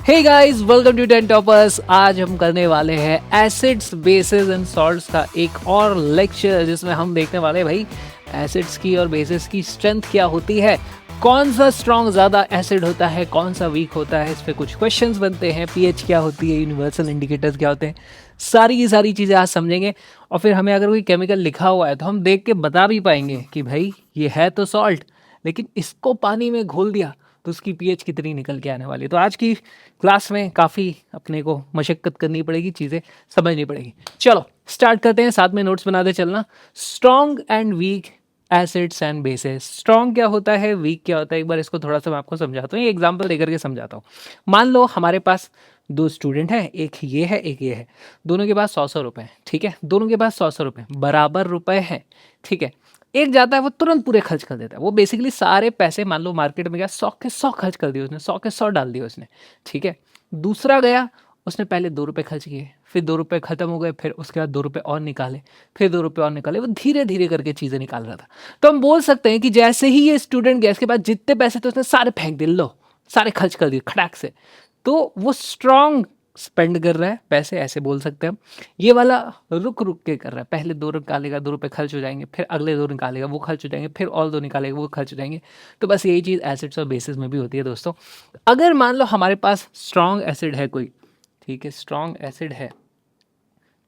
Hey guys, welcome to 10 toppers. आज हम करने वाले हैं एसिड्स, बेसिस एंड सॉल्ट्स का एक और लेक्चर, जिसमें हम देखने वाले हैं भाई एसिड्स की और बेसिस की स्ट्रेंथ क्या होती है, कौन सा स्ट्रॉन्ग ज़्यादा एसिड होता है, कौन सा वीक होता है। इस पे कुछ क्वेश्चंस बनते हैं, पीएच क्या होती है, यूनिवर्सल इंडिकेटर्स क्या होते हैं, सारी की सारी चीज़ें आज समझेंगे। और फिर हमें अगर कोई केमिकल लिखा हुआ है तो हम देख के बता भी पाएंगे कि भाई ये है तो सॉल्ट, लेकिन इसको पानी में घोल दिया तो उसकी पीएच कितनी निकल के आने वाली है। तो आज की क्लास में काफ़ी अपने को मशक्कत करनी पड़ेगी, चीज़ें समझनी पड़ेगी। चलो स्टार्ट करते हैं, साथ में नोट्स बनाते चलना। Strong and week acids and basis. Strong क्या होता है, वीक क्या होता है, एक बार इसको थोड़ा सा मैं आपको समझाता हूँ, ये एग्जांपल देकर के समझाता हूँ। मान लो हमारे पास दो स्टूडेंट हैं, एक ये है एक ये है, दोनों के पास 100 रुपए हैं, ठीक है। दोनों के पास 100 रुपए बराबर रुपए हैं, ठीक है। एक जाता है वो तुरंत पूरे खर्च कर देता है, वो बेसिकली सारे पैसे, मान लो मार्केट में गया 100 के 100 खर्च कर दिए उसने, 100 के 100 डाल दिए उसने, ठीक है। दूसरा गया, उसने पहले 2 रुपए खर्च किए, फिर 2 रुपए खत्म हो गए, फिर उसके बाद 2 रुपए और निकाले, फिर 2 रुपए और निकाले, वो धीरे धीरे करके चीजें निकाल रहा था। तो हम बोल सकते हैं कि जैसे ही ये स्टूडेंट गया, इसके बाद जितने पैसे थे उसने सारे फेंक दिए, लो सारे खर्च कर दिए खटाक से। तो वो स्ट्रॉन्ग स्पेंड कर रहा है पैसे, ऐसे बोल सकते हैं हम। ये वाला रुक रुक के कर रहा है, पहले 2 निकालेगा, 2 रुपए खर्च हो जाएंगे, फिर अगले 2 निकालेगा, वो खर्च हो जाएंगे, फिर और 2 निकालेगा, वो खर्च हो जाएंगे। तो बस यही चीज़ एसिड्स और बेसिस में भी होती है दोस्तों। अगर मान लो हमारे पास स्ट्रॉन्ग एसिड है कोई, ठीक है, स्ट्रॉन्ग एसिड है,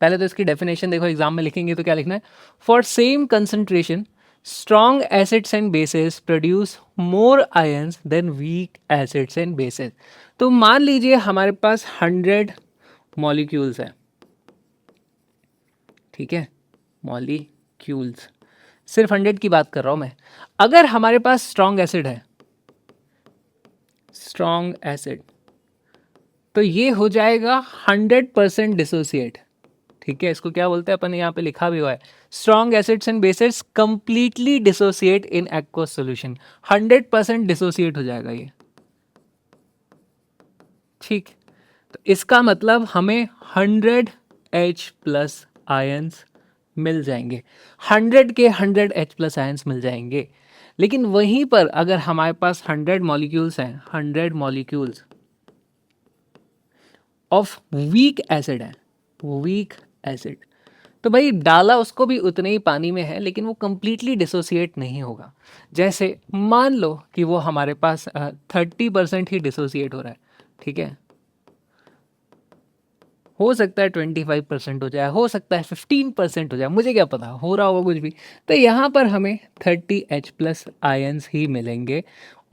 पहले तो इसकी डेफिनेशन देखो, एग्जाम में लिखेंगे तो क्या लिखना है, for same concentration strong acids and bases produce more ions than weak acids and bases. तो मान लीजिए हमारे पास 100 मॉलिक्यूल्स हैं, ठीक है, मॉलिक्यूल्स, सिर्फ 100 की बात कर रहा हूं मैं। अगर हमारे पास स्ट्रॉन्ग एसिड है, स्ट्रॉन्ग एसिड, तो ये हो जाएगा 100% डिसोसिएट, ठीक है। इसको क्या बोलते हैं अपन, यहाँ पे लिखा भी हुआ है, strong acids and bases completely dissociate in aqueous solution. 100% dissociate हो जाएगा ये, ठीक। तो इसका मतलब हमें 100H+ आयंस मिल जाएंगे, 100 के 100H+ आयंस मिल जाएंगे। लेकिन वहीं पर अगर हमारे पास 100 मॉलिक्यूल्स हैं, 100 मॉलिक्यूल्स ऑफ वीक एसिड है, वीक एसिड, तो भाई डाला उसको भी उतने ही पानी में है, लेकिन वो कंप्लीटली डिसोसिएट नहीं होगा। जैसे मान लो कि वो हमारे पास 30% ही डिसोसिएट हो रहा है, ठीक है। हो सकता है 25% हो जाए, हो सकता है 15% हो जाए, मुझे क्या पता, हो रहा होगा कुछ भी। तो यहाँ पर हमें 30H+ आयंस ही मिलेंगे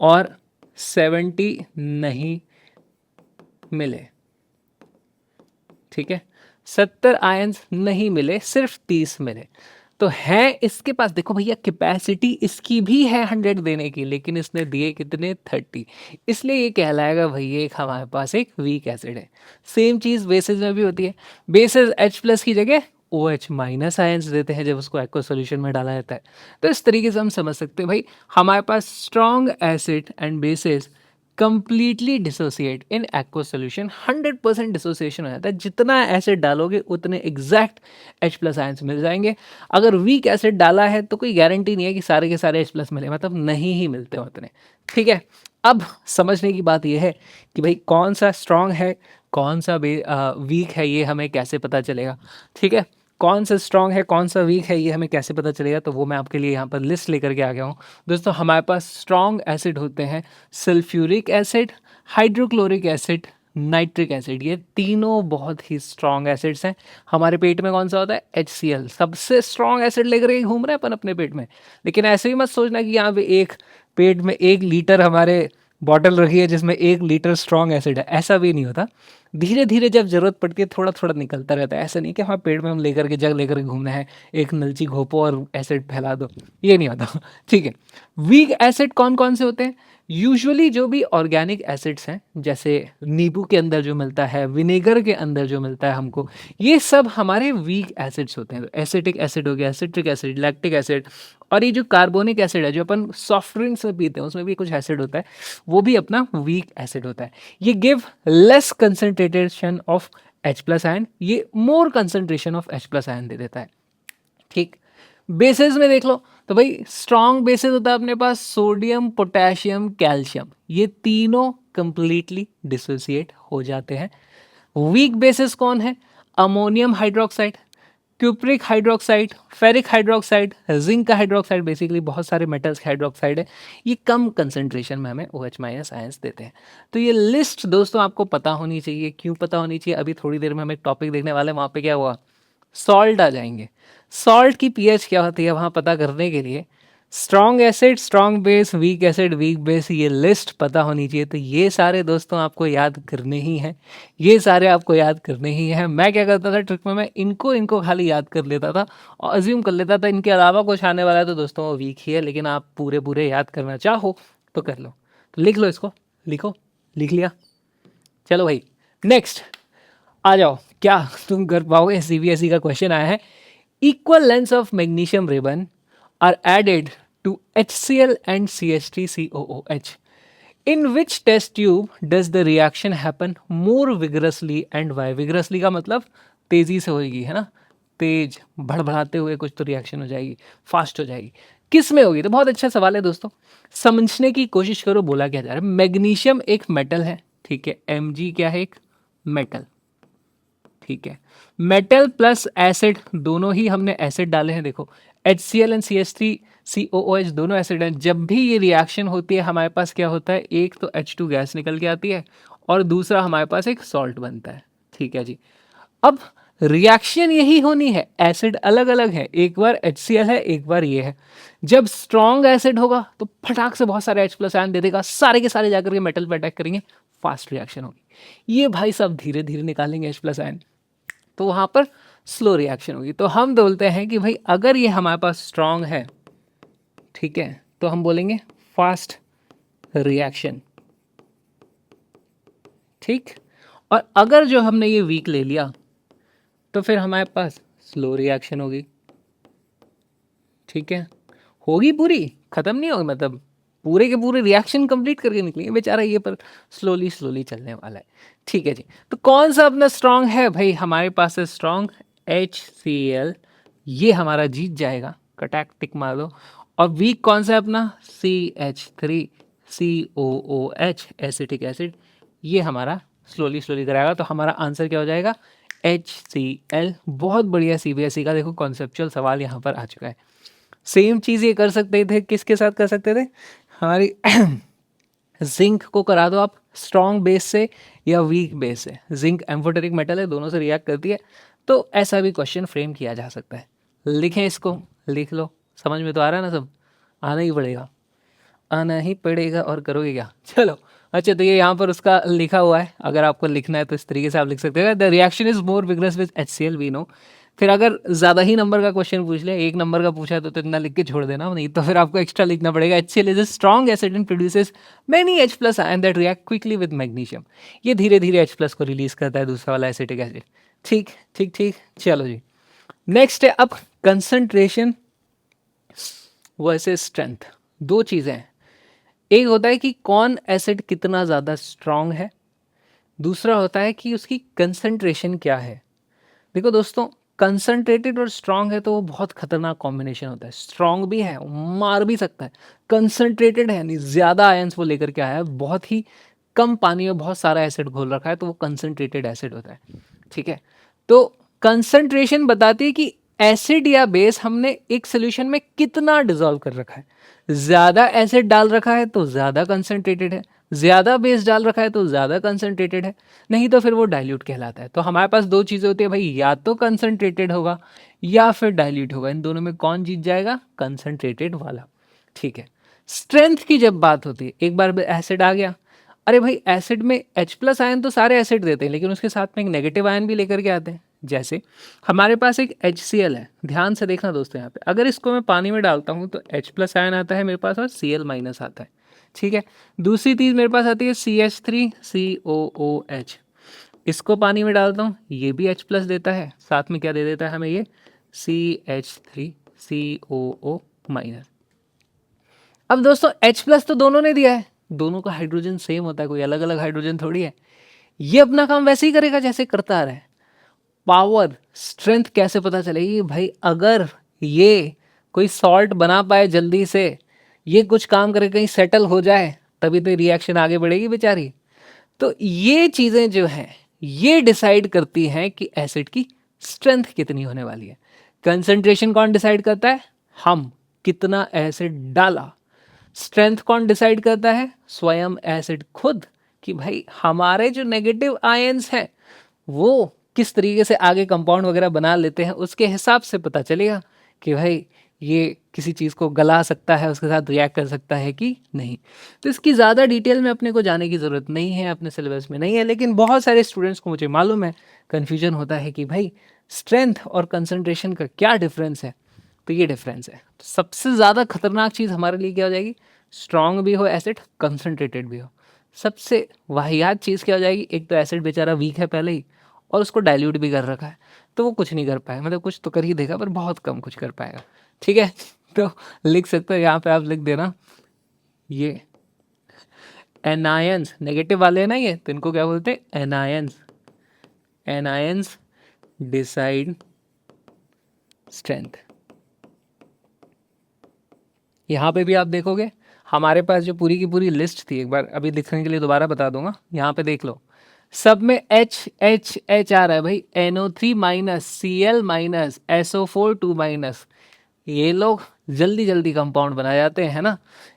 और 70 नहीं मिले, ठीक है। 70 आयंस नहीं मिले, सिर्फ 30 मिले। तो है इसके पास, देखो भैया कैपेसिटी इसकी भी है 100 देने की, लेकिन इसने दिए कितने, 30, इसलिए ये कहलाएगा भैया एक हमारे पास एक वीक एसिड है। सेम चीज बेसिस में भी होती है, बेसिस H+ की जगह OH- आयंस देते हैं जब उसको एक्वा सॉल्यूशन में डाला जाता है। तो इस तरीके से हम समझ सकते हैं भाई हमारे पास strong acid and bases completely dissociate in aqua solution, 100% dissociation हो जाता है। जितना एसिड डालोगे उतने एग्जैक्ट H+ आयंस मिल जाएंगे। अगर वीक एसिड डाला है तो कोई गारंटी नहीं है कि सारे के सारे H+ मिले, मतलब नहीं ही मिलते उतने, ठीक है। अब समझने की बात यह है कि भाई कौन सा स्ट्रॉन्ग है, कौन सा वीक है, ये हमें कैसे पता चलेगा, ठीक है। कौन सा स्ट्रॉन्ग है, कौन सा वीक है, ये हमें कैसे पता चलेगा, तो वो मैं आपके लिए यहाँ पर लिस्ट लेकर के आ गया हूँ दोस्तों। हमारे पास स्ट्रॉन्ग एसिड होते हैं sulphuric acid, hydrochloric acid, nitric acid, ये तीनों बहुत ही स्ट्रॉन्ग एसिड्स हैं। हमारे पेट में कौन सा होता है, HCl, सबसे स्ट्रॉन्ग एसिड लेकर के घूम रहे हैं अपन अपने पेट में। लेकिन ऐसे ही मत सोचना कि यहाँ पे एक पेट में 1 लीटर हमारे बॉटल रखी है जिसमें 1 लीटर स्ट्रॉन्ग एसिड है, ऐसा भी नहीं होता। धीरे धीरे जब जरूरत पड़ती है थोड़ा थोड़ा निकलता रहता है, ऐसा नहीं कि हमारे पेट में हम लेकर के जग लेकर के घूमना है, एक नलची घोपो और एसिड फैला दो, ये नहीं होता, ठीक है। वीक एसिड कौन कौन से होते हैं, यूजुअली जो भी ऑर्गेनिक एसिड्स हैं, जैसे नींबू के अंदर जो मिलता है, विनेगर के अंदर जो मिलता है हमको, ये सब हमारे वीक एसिड्स होते हैं। तो एसिटिक एसिड हो गया, सिट्रिक एसिड, लैक्टिक एसिड, और ये जो कार्बोनिक एसिड है जो अपन सॉफ्ट ड्रिंक्स में पीते हैं उसमें भी कुछ एसिड होता है, वो भी अपना वीक एसिड होता है। ये give less concentration of H+ ion, ये मोर कंसंट्रेशन ऑफ H+ आयन दे देता है, ठीक। बेसिस में देख लो तो भाई स्ट्रॉन्ग बेसिस होता है अपने पास सोडियम, पोटेशियम, कैल्शियम, ये तीनों कंप्लीटली डिसोसिएट हो जाते हैं। वीक बेसिस कौन है? Ammonium hydroxide, cupric hydroxide, ferric hydroxide, zinc का हाइड्रोक्साइड, बेसिकली बहुत सारे मेटल्स का हाइड्रोक्साइड है। ये कम कंसंट्रेशन में हमें OH माइनस आयंस देते हैं। तो ये लिस्ट दोस्तों आपको पता होनी चाहिए। क्यों पता होनी चाहिए? अभी थोड़ी देर में हम एक टॉपिक देखने वाले हैं, वहाँ पे क्या हुआ, सॉल्ट आ जाएंगे। सॉल्ट की पीएच क्या होती है वहाँ पता करने के लिए strong acid, strong base, weak acid, weak base, ये लिस्ट पता होनी चाहिए। तो ये सारे दोस्तों आपको याद करने ही हैं, ये सारे आपको याद करने ही हैं। मैं क्या करता था ट्रिक में, मैं इनको खाली याद कर लेता था और अज्यूम कर लेता था इनके अलावा कुछ आने वाला है तो दोस्तों वो वीक ही है। लेकिन आप पूरे पूरे याद करना चाहो तो कर लो। तो लिख लो इसको, लिखो, लिख लिया। चलो भाई नेक्स्ट आ जाओ। क्या तुम कर पाओगे? CBSE का क्वेश्चन आया है, equal length of magnesium ribbon are added to HCl and CH3COOH. In which test tube does the reaction happen more vigorously and why? Vigorously का मतलब तेजी से होगी, है ना, तेज भड़बड़ाते हुए कुछ तो रिएक्शन हो जाएगी, फास्ट हो जाएगी। किस में होगी? तो बहुत अच्छा सवाल है दोस्तों, समझने की कोशिश करो। बोला क्या जा रहा है, मैग्नीशियम एक मेटल है, ठीक है, Mg क्या है, एक मेटल, ठीक है। मेटल प्लस एसिड, दोनों ही हमने एसिड डाले हैं। देखो HCl एंड CH3COOH दोनों एसिड हैं। जब भी ये रिएक्शन होती है हमारे पास क्या होता है, एक तो H2 गैस निकल के आती है और दूसरा हमारे पास एक सॉल्ट बनता है, ठीक है जी। अब रिएक्शन यही होनी है, एसिड अलग अलग है, एक बार HCl है, एक बार ये है। जब स्ट्रॉन्ग एसिड होगा तो फटाक से बहुत सारे H+ आयन दे देगा, सारे के सारे जाकर के मेटल पे अटैक करेंगे, फास्ट रिएक्शन होगी। ये भाई सब धीरे धीरे निकालेंगे H+ आयन, तो वहाँ पर स्लो रिएक्शन होगी। तो हम बोलते हैं कि भाई अगर ये हमारे पास स्ट्रॉन्ग है, ठीक है, तो हम बोलेंगे फास्ट रिएक्शन, ठीक। और अगर जो हमने ये वीक ले लिया तो फिर हमारे पास स्लो रिएक्शन होगी, ठीक है। होगी पूरी, खत्म नहीं होगी, मतलब पूरे के पूरे रिएक्शन कंप्लीट करके निकलेंगे बेचारा, ये पर स्लोली स्लोली चलने वाला है, ठीक है जी। तो कौन सा अपना स्ट्रॉन्ग है भाई? हमारे पास है स्ट्रॉन्ग HCl, ये हमारा जीत जाएगा, कटैक टिक मार दो। और वीक कौन सा है अपना? CH3COOH, एसिटिक एसिड, ये हमारा स्लोली स्लोली कराएगा। तो हमारा आंसर क्या हो जाएगा? HCl। बहुत बढ़िया, CBSE का देखो कॉन्सेप्चुअल सवाल यहाँ पर आ चुका है। सेम चीज़ ये कर सकते थे, किसके साथ कर सकते थे? हमारी जिंक को करा दो आप स्ट्रॉन्ग बेस से या वीक बेस से। जिंक एम्फोटेरिक मेटल है, दोनों से रिएक्ट करती है, तो ऐसा भी क्वेश्चन फ्रेम किया जा सकता है। लिखें इसको, लिख लो। समझ में तो आ रहा है ना सब? आना ही पड़ेगा, आना ही पड़ेगा, और करोगे क्या? चलो अच्छा, तो ये यहाँ पर उसका लिखा हुआ है, अगर आपको लिखना है तो इस तरीके से आप लिख सकते हैं, the reaction is more vigorous with HCl, we know. फिर अगर ज़्यादा ही नंबर का क्वेश्चन पूछ ले, 1 नंबर का पूछा है तो इतना लिख के छोड़ देना, नहीं तो फिर आपको एक्स्ट्रा लिखना पड़ेगा। HCl is a strong acid and produces many H+ ion that react quickly with magnesium. ये धीरे धीरे H+ को रिलीज करता है, दूसरा वाला एसिटिक एसिड, ठीक ठीक ठीक। चलो जी नेक्स्ट है अब कंसंट्रेशन वर्सेस स्ट्रेंथ। दो चीज़ें हैं, एक होता है कि कौन एसिड कितना ज़्यादा स्ट्रॉन्ग है, दूसरा होता है कि उसकी कंसंट्रेशन क्या है। देखो दोस्तों, कंसंट्रेटेड और स्ट्रॉन्ग है तो वो बहुत खतरनाक कॉम्बिनेशन होता है। स्ट्रॉन्ग भी है, मार भी सकता है, कंसंट्रेटेड है, नहीं ज़्यादा आयंस वो लेकर के आया है, बहुत ही कम पानी में बहुत सारा एसिड घोल रखा है, तो वो कंसंट्रेटेड एसिड होता है, ठीक है। तो कंसंट्रेशन बताती है कि एसिड या बेस हमने एक सोल्यूशन में कितना डिसॉल्व कर रखा है। ज़्यादा एसिड डाल रखा है तो ज़्यादा कंसंट्रेटेड है, ज़्यादा बेस डाल रखा है तो ज़्यादा कंसंट्रेटेड है, नहीं तो फिर वो डाइल्यूट कहलाता है। तो हमारे पास दो चीज़ें होती है भाई, या तो कंसंट्रेटेड होगा या फिर डाइल्यूट होगा। इन दोनों में कौन जीत जाएगा? कंसंट्रेटेड वाला, ठीक है। स्ट्रेंथ की जब बात होती है, एक बार एसिड आ गया, अरे भाई एसिड में H+ आयन तो सारे एसिड देते हैं, लेकिन उसके साथ में एक नेगेटिव आयन भी लेकर के आते हैं। जैसे हमारे पास एक HCl है, ध्यान से देखना दोस्तों, यहाँ पे अगर इसको मैं पानी में डालता हूँ तो H+ आयन आता है मेरे पास और Cl- आता है, ठीक है। दूसरी चीज़ मेरे पास आती है CH3COOH, इसको पानी में डालता हूँ, ये भी H+ देता है, साथ में क्या दे देता है हमें? ये CH3COO-। अब दोस्तों H+ तो दोनों ने दिया है, दोनों का हाइड्रोजन सेम होता है, कोई अलग अलग हाइड्रोजन थोड़ी है। ये अपना काम वैसे ही करेगा जैसे करता आ रहा है। पावर स्ट्रेंथ कैसे पता चलेगी भाई? अगर ये कोई सॉल्ट बना पाए जल्दी से, ये कुछ काम करे, कहीं सेटल हो जाए, तभी तो रिएक्शन आगे बढ़ेगी बेचारी। तो ये चीजें जो हैं ये डिसाइड करती हैं कि एसिड की स्ट्रेंथ कितनी होने वाली है। कंसंट्रेशन कौन डिसाइड करता है? हम कितना एसिड डाला। स्ट्रेंथ कौन डिसाइड करता है? स्वयं एसिड खुद, कि भाई हमारे जो नेगेटिव आयंस हैं वो किस तरीके से आगे कंपाउंड वगैरह बना लेते हैं, उसके हिसाब से पता चलेगा कि भाई ये किसी चीज़ को गला सकता है, उसके साथ रिएक्ट कर सकता है कि नहीं। तो इसकी ज़्यादा डिटेल में अपने को जाने की ज़रूरत नहीं है, अपने सिलेबस में नहीं है, लेकिन बहुत सारे स्टूडेंट्स को मुझे मालूम है कन्फ्यूजन होता है कि भाई स्ट्रेंथ और कंसंट्रेशन का क्या डिफरेंस है। तो ये डिफरेंस है। तो सबसे ज़्यादा खतरनाक चीज़ हमारे लिए क्या हो जाएगी? स्ट्रांग भी हो एसिड, कंसंट्रेटेड भी हो। सबसे वाहियात चीज़ क्या हो जाएगी? एक तो एसिड बेचारा वीक है पहले ही, और उसको डाइल्यूट भी कर रखा है, तो वो कुछ नहीं कर पाएगा, मतलब कुछ तो कर ही देगा पर बहुत कम कुछ कर पाएगा। ठीक है, तो लिख सकते हो यहाँ पे, आप लिख देना ये एनायंस, नेगेटिव वाले हैं ना ये, तो इनको क्या बोलते हैं? एनायंस। Anions decide strength. यहाँ पे भी आप देखोगे हमारे पास जो पूरी की पूरी लिस्ट थी, एक बार अभी लिखने के लिए दोबारा बता दूंगा, यहाँ पे देख लो सब में H H H आ रहा है भाई, NO3 minus Cl minus SO4 2 minus. ये लोग जल्दी जल्दी कंपाउंड बना जाते हैं ना,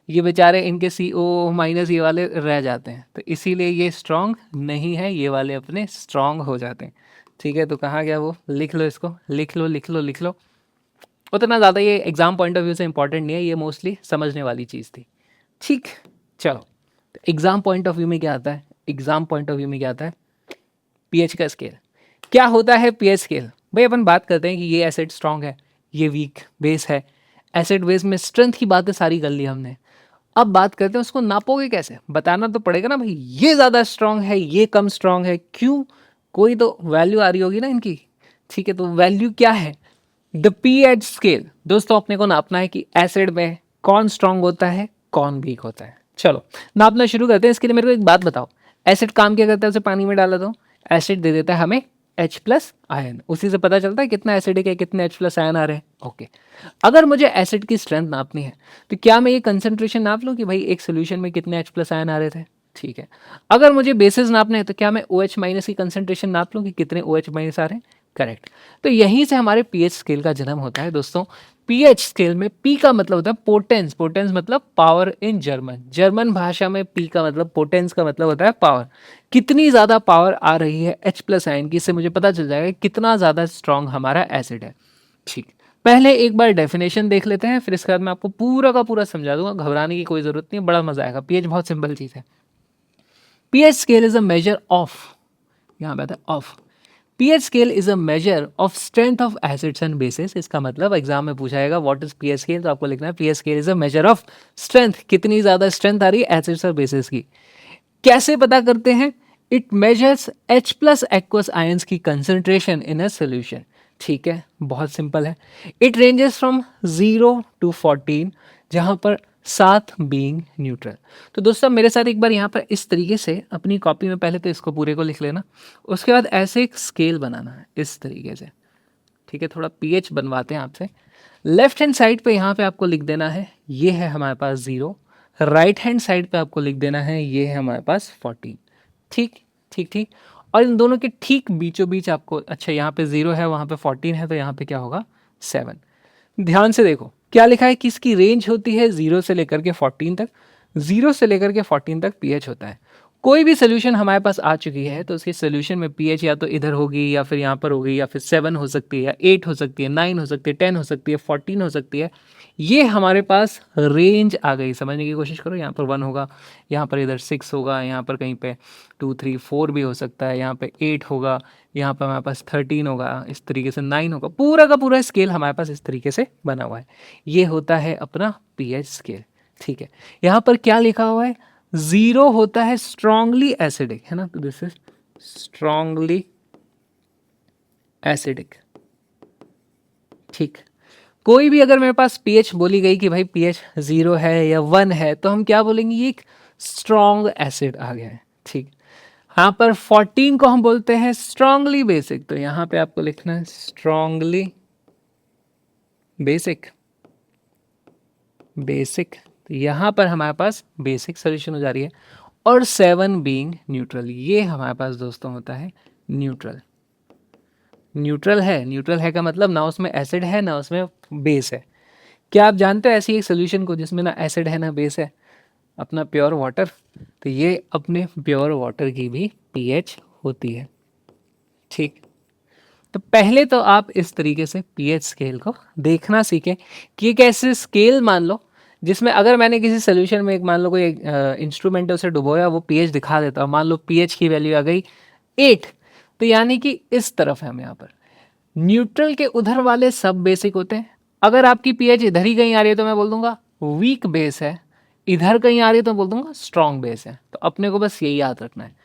ये बेचारे इनके CO माइनस ये वाले रह जाते हैं, तो इसीलिए ये स्ट्रांग नहीं है, ये वाले अपने स्ट्रांग हो जाते हैं। ठीक है, तो कहाँ गया वो? लिख लो इसको, लिख लो लिख लो लिख लो। उतना ज़्यादा ये एग्जाम पॉइंट ऑफ व्यू से इंपॉर्टेंट नहीं है, ये मोस्टली समझने वाली चीज़ थी। ठीक, चलो एग्जाम पॉइंट ऑफ व्यू में क्या आता है? एग्जाम पॉइंट ऑफ व्यू में क्या आता है? पीएच का स्केल। क्या होता है पीएच स्केल? भाई अपन बात करते हैं कि ये एसिड स्ट्रांग है, ये वीक बेस है। एसिड बेस में स्ट्रेंथ की बातें सारी कर ली हमने। अब बात करते हैं उसको नापोगे कैसे? बताना तो पड़ेगा ना भाई, ये ज़्यादा स्ट्रांग है, ये कम स्ट्रांग है, क्यों? कोई तो वैल्यू आ रही होगी ना इनकी। ठीक है, तो वैल्यू क्या है? The pH scale. दोस्तों अपने को नापना है कि एसिड में कौन स्ट्रांग होता है, कौन वीक होता है। चलो नापना शुरू करते हैं। इसके लिए मेरे को एक बात बताओ, एसिड काम क्या करता है? उसे पानी में डाला तो एसिड दे देता है हमें H प्लस आयन, उसी से पता चलता है कितना एसिडिक है, कितने H प्लस आयन आ रहे हैं। ओके, अगर मुझे एसिड की स्ट्रेंथ नापनी है तो क्या मैं ये कंसंट्रेशन नाप लूँ कि भाई एक सोल्यूशन में कितने H प्लस आयन आ रहे थे? ठीक है। अगर मुझे बेसिस नापने हैं तो क्या मैं OH माइनस की कंसंट्रेशन नाप लूँ कि कितने OH माइनस आ रहे हैं? करेक्ट। तो यहीं से हमारे पीएच स्केल का जन्म होता है दोस्तों। पीएच स्केल में पी का मतलब होता है पोटेंस, पोटेंस मतलब पावर इन जर्मन, जर्मन भाषा में पी का मतलब पोटेंस का मतलब होता है पावर। कितनी ज़्यादा पावर आ रही है H प्लस आयन की, इससे मुझे पता चल जाएगा कितना ज़्यादा स्ट्रांग हमारा एसिड है। ठीक, पहले एक बार डेफिनेशन देख लेते हैं, फिर इसके बाद मैं आपको पूरा का पूरा समझा दूंगा, घबराने की कोई ज़रूरत नहीं, बड़ा मजा आएगा। पीएच बहुत सिंपल चीज़ है। PH scale is a measure of, यहाँ पे आता है of, pH scale is a measure of strength of acids and basis. इसका मतलब एग्जाम में पूछा जाएगा व्हाट इज पीएच स्केल, तो आपको लिखना है pH scale is a measure of strength, कितनी ज्यादा स्ट्रेंथ आ रही है एसिड्स और बेसिस की। कैसे पता करते हैं? It measures H plus aqueous ions की कंसंट्रेशन इन अ सोल्यूशन। ठीक है, बहुत सिंपल है। इट रेंजेस फ्रॉम 0 to 14, जहां पर 7 बीइंग न्यूट्रल। तो दोस्तों मेरे साथ एक बार यहाँ पर इस तरीके से अपनी कॉपी में पहले तो इसको पूरे को लिख लेना, उसके बाद ऐसे एक स्केल बनाना है इस तरीके से। ठीक है, थोड़ा पीएच बनवाते हैं आपसे। लेफ्ट हैंड साइड पे यहाँ पे आपको लिख देना है ये है हमारे पास 0, राइट हैंड साइड पे आपको लिख देना है ये है हमारे पास 14। ठीक ठीक ठीक, और इन दोनों के ठीक बीचों बीच आपको, अच्छा यहाँ पे 0 है वहाँ पे 14 है, तो यहाँ पे क्या होगा? 7। ध्यान से देखो क्या लिखा है कि इसकी रेंज होती है 0 से लेकर के 14 तक, 0 से लेकर के 14 तक पीएच होता है। कोई भी सोल्यूशन हमारे पास आ चुकी है तो उसके सोल्यूशन में पीएच या तो इधर होगी या फिर यहाँ पर होगी, या फिर 7 हो सकती है, या 8 हो सकती है, 9 हो सकती है, 10 हो सकती है, 14 हो सकती है। ये हमारे पास रेंज आ गई, समझने की कोशिश करो। यहाँ पर 1 होगा, यहाँ पर इधर 6 होगा, यहाँ पर कहीं पे 2 3 4 भी हो सकता है, यहाँ पे 8 होगा, यहाँ पर हमारे पास 13 होगा, इस तरीके से 9 होगा। पूरा का पूरा स्केल हमारे पास इस तरीके से बना हुआ है। ये होता है अपना पीएच स्केल। ठीक है, यहाँ पर क्या लिखा हुआ है? 0 होता है स्ट्रांगली एसिडिक, है ना, तो दिस इज स्ट्रांगली एसिडिक। ठीक, कोई भी अगर मेरे पास पीएच बोली गई कि भाई पीएच 0 है या 1 है, तो हम क्या बोलेंगे? ये एक स्ट्रांग एसिड आ गया है। ठीक, यहाँ पर 14 को हम बोलते हैं स्ट्रांगली बेसिक, तो यहाँ पे आपको लिखना है स्ट्रांगली बेसिक। बेसिक, तो यहाँ पर हमारे पास बेसिक सोल्यूशन हो जा रही है। और 7 बीइंग न्यूट्रल। ये हमारे पास दोस्तों होता है न्यूट्रल। न्यूट्रल है का मतलब ना उसमें एसिड है ना उसमें बेस है। क्या आप जानते हो ऐसी एक सोल्यूशन को जिसमें ना एसिड है ना बेस है? अपना प्योर वाटर। तो ये अपने प्योर वाटर की भी पीएच होती है। ठीक, तो पहले तो आप इस तरीके से पीएच स्केल को देखना सीखें कि एक ऐसे स्केल मान लो जिसमें अगर मैंने किसी सोल्यूशन में एक मान लो कोई इंस्ट्रूमेंट है उसे डुबोया, वो पीएच दिखा देता है, मान लो पीएच की वैल्यू आ गई 8, तो यानी कि इस तरफ है हम यहाँ पर। न्यूट्रल के उधर वाले सब बेसिक होते हैं। अगर आपकी पीएच इधर ही कहीं आ रही है तो मैं बोल दूंगा वीक बेस है, इधर कहीं आ रही है तो बोल दूंगा स्ट्रॉन्ग बेस है। तो अपने को बस यही याद रखना है।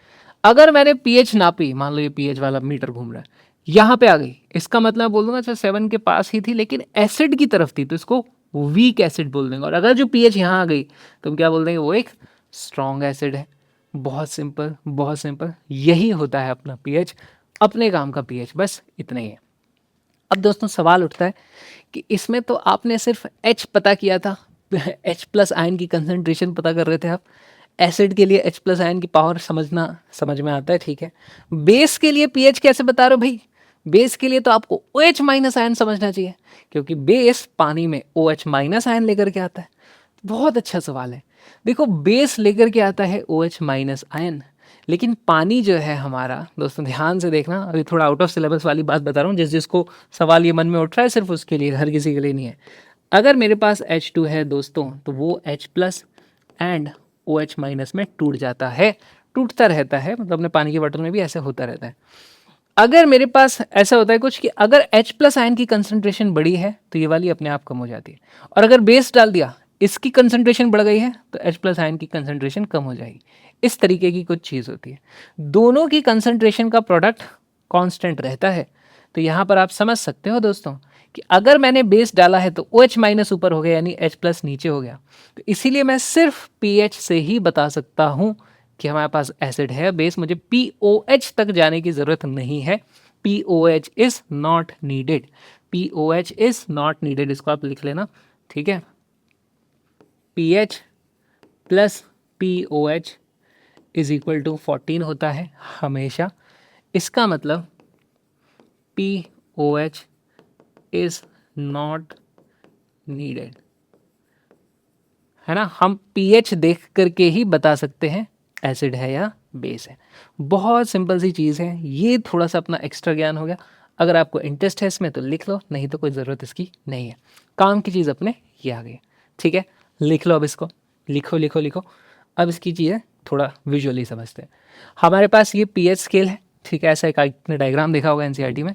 अगर मैंने पीएच नापी, मान लो ये पीएच वाला मीटर घूम रहा है, यहाँ पे आ गई, इसका मतलब बोल दूंगा अच्छा 7 के पास ही थी लेकिन एसिड की तरफ थी, तो इसको वीक एसिड बोल देंगे। और अगर जो पीएच यहाँ आ गई तो हम क्या बोल देंगे, वो एक स्ट्रॉन्ग एसिड है। बहुत सिंपल, बहुत सिंपल, यही होता है अपना पीएच, अपने काम का पीएच, बस इतना ही है। अब दोस्तों सवाल उठता है कि इसमें तो आपने सिर्फ H पता किया था, H प्लस आयन की कंसंट्रेशन पता कर रहे थे आप। एसिड के लिए H प्लस आयन की पावर समझना समझ में आता है, ठीक है। बेस के लिए पीएच कैसे बता रहे हो भाई? बेस के लिए तो आपको OH माइनस आयन समझना चाहिए, क्योंकि बेस पानी में OH माइनस आयन लेकर के आता है। बहुत अच्छा सवाल है। देखो बेस लेकर के आता है OH माइनस आयन, लेकिन पानी जो है हमारा, दोस्तों ध्यान से देखना, अभी थोड़ा आउट ऑफ सिलेबस वाली बात बता रहा हूँ, जिसको सवाल ये मन में उठ रहा है सिर्फ उसके लिए, हर किसी के लिए नहीं है। अगर मेरे पास H2 है दोस्तों, तो वो H plus and OH minus में टूट जाता है, टूटता रहता है, मतलब अपने पानी के बॉटल में भी ऐसे होता रहता है। अगर मेरे पास ऐसा होता है कुछ कि अगर H प्लस आयन की कंसंट्रेशन बड़ी है तो ये वाली अपने आप कम हो जाती है, और अगर बेस डाल दिया, इसकी कंसंट्रेशन बढ़ गई है, तो H प्लस आयन की कंसंट्रेशन कम हो जाएगी। इस तरीके की कुछ चीज़ होती है। दोनों की कंसंट्रेशन का प्रोडक्ट कांस्टेंट रहता है। तो यहाँ पर आप समझ सकते हो दोस्तों कि अगर मैंने बेस डाला है तो OH माइनस ऊपर हो गया, यानी H प्लस नीचे हो गया। तो इसीलिए मैं सिर्फ पीएच से ही बता सकता हूँ कि हमारे पास एसिड है, बेस, मुझे POH तक जाने की ज़रूरत नहीं है। POH is not needed, POH is not needed, इसको आप लिख लेना, ठीक है। PH plus POH is equal to 14 होता है हमेशा। इसका मतलब POH इज नॉट नीडेड, है ना। हम पीएच देख करके ही बता सकते हैं एसिड है या बेस है। बहुत सिंपल सी चीज़ है, ये थोड़ा सा अपना एक्स्ट्रा ज्ञान हो गया। अगर आपको इंटरेस्ट है इसमें तो लिख लो, नहीं तो कोई ज़रूरत इसकी नहीं है। काम की चीज़ अपने ये आ गई, ठीक है। लिख लो अब इसको, लिखो लिखो लिखो। अब इसकी चीज़ें थोड़ा विजुअली समझते हैं। हमारे पास ये पीएच स्केल है, ठीक है। ऐसा एक आपने डायग्राम देखा होगा एनसीईआरटी में।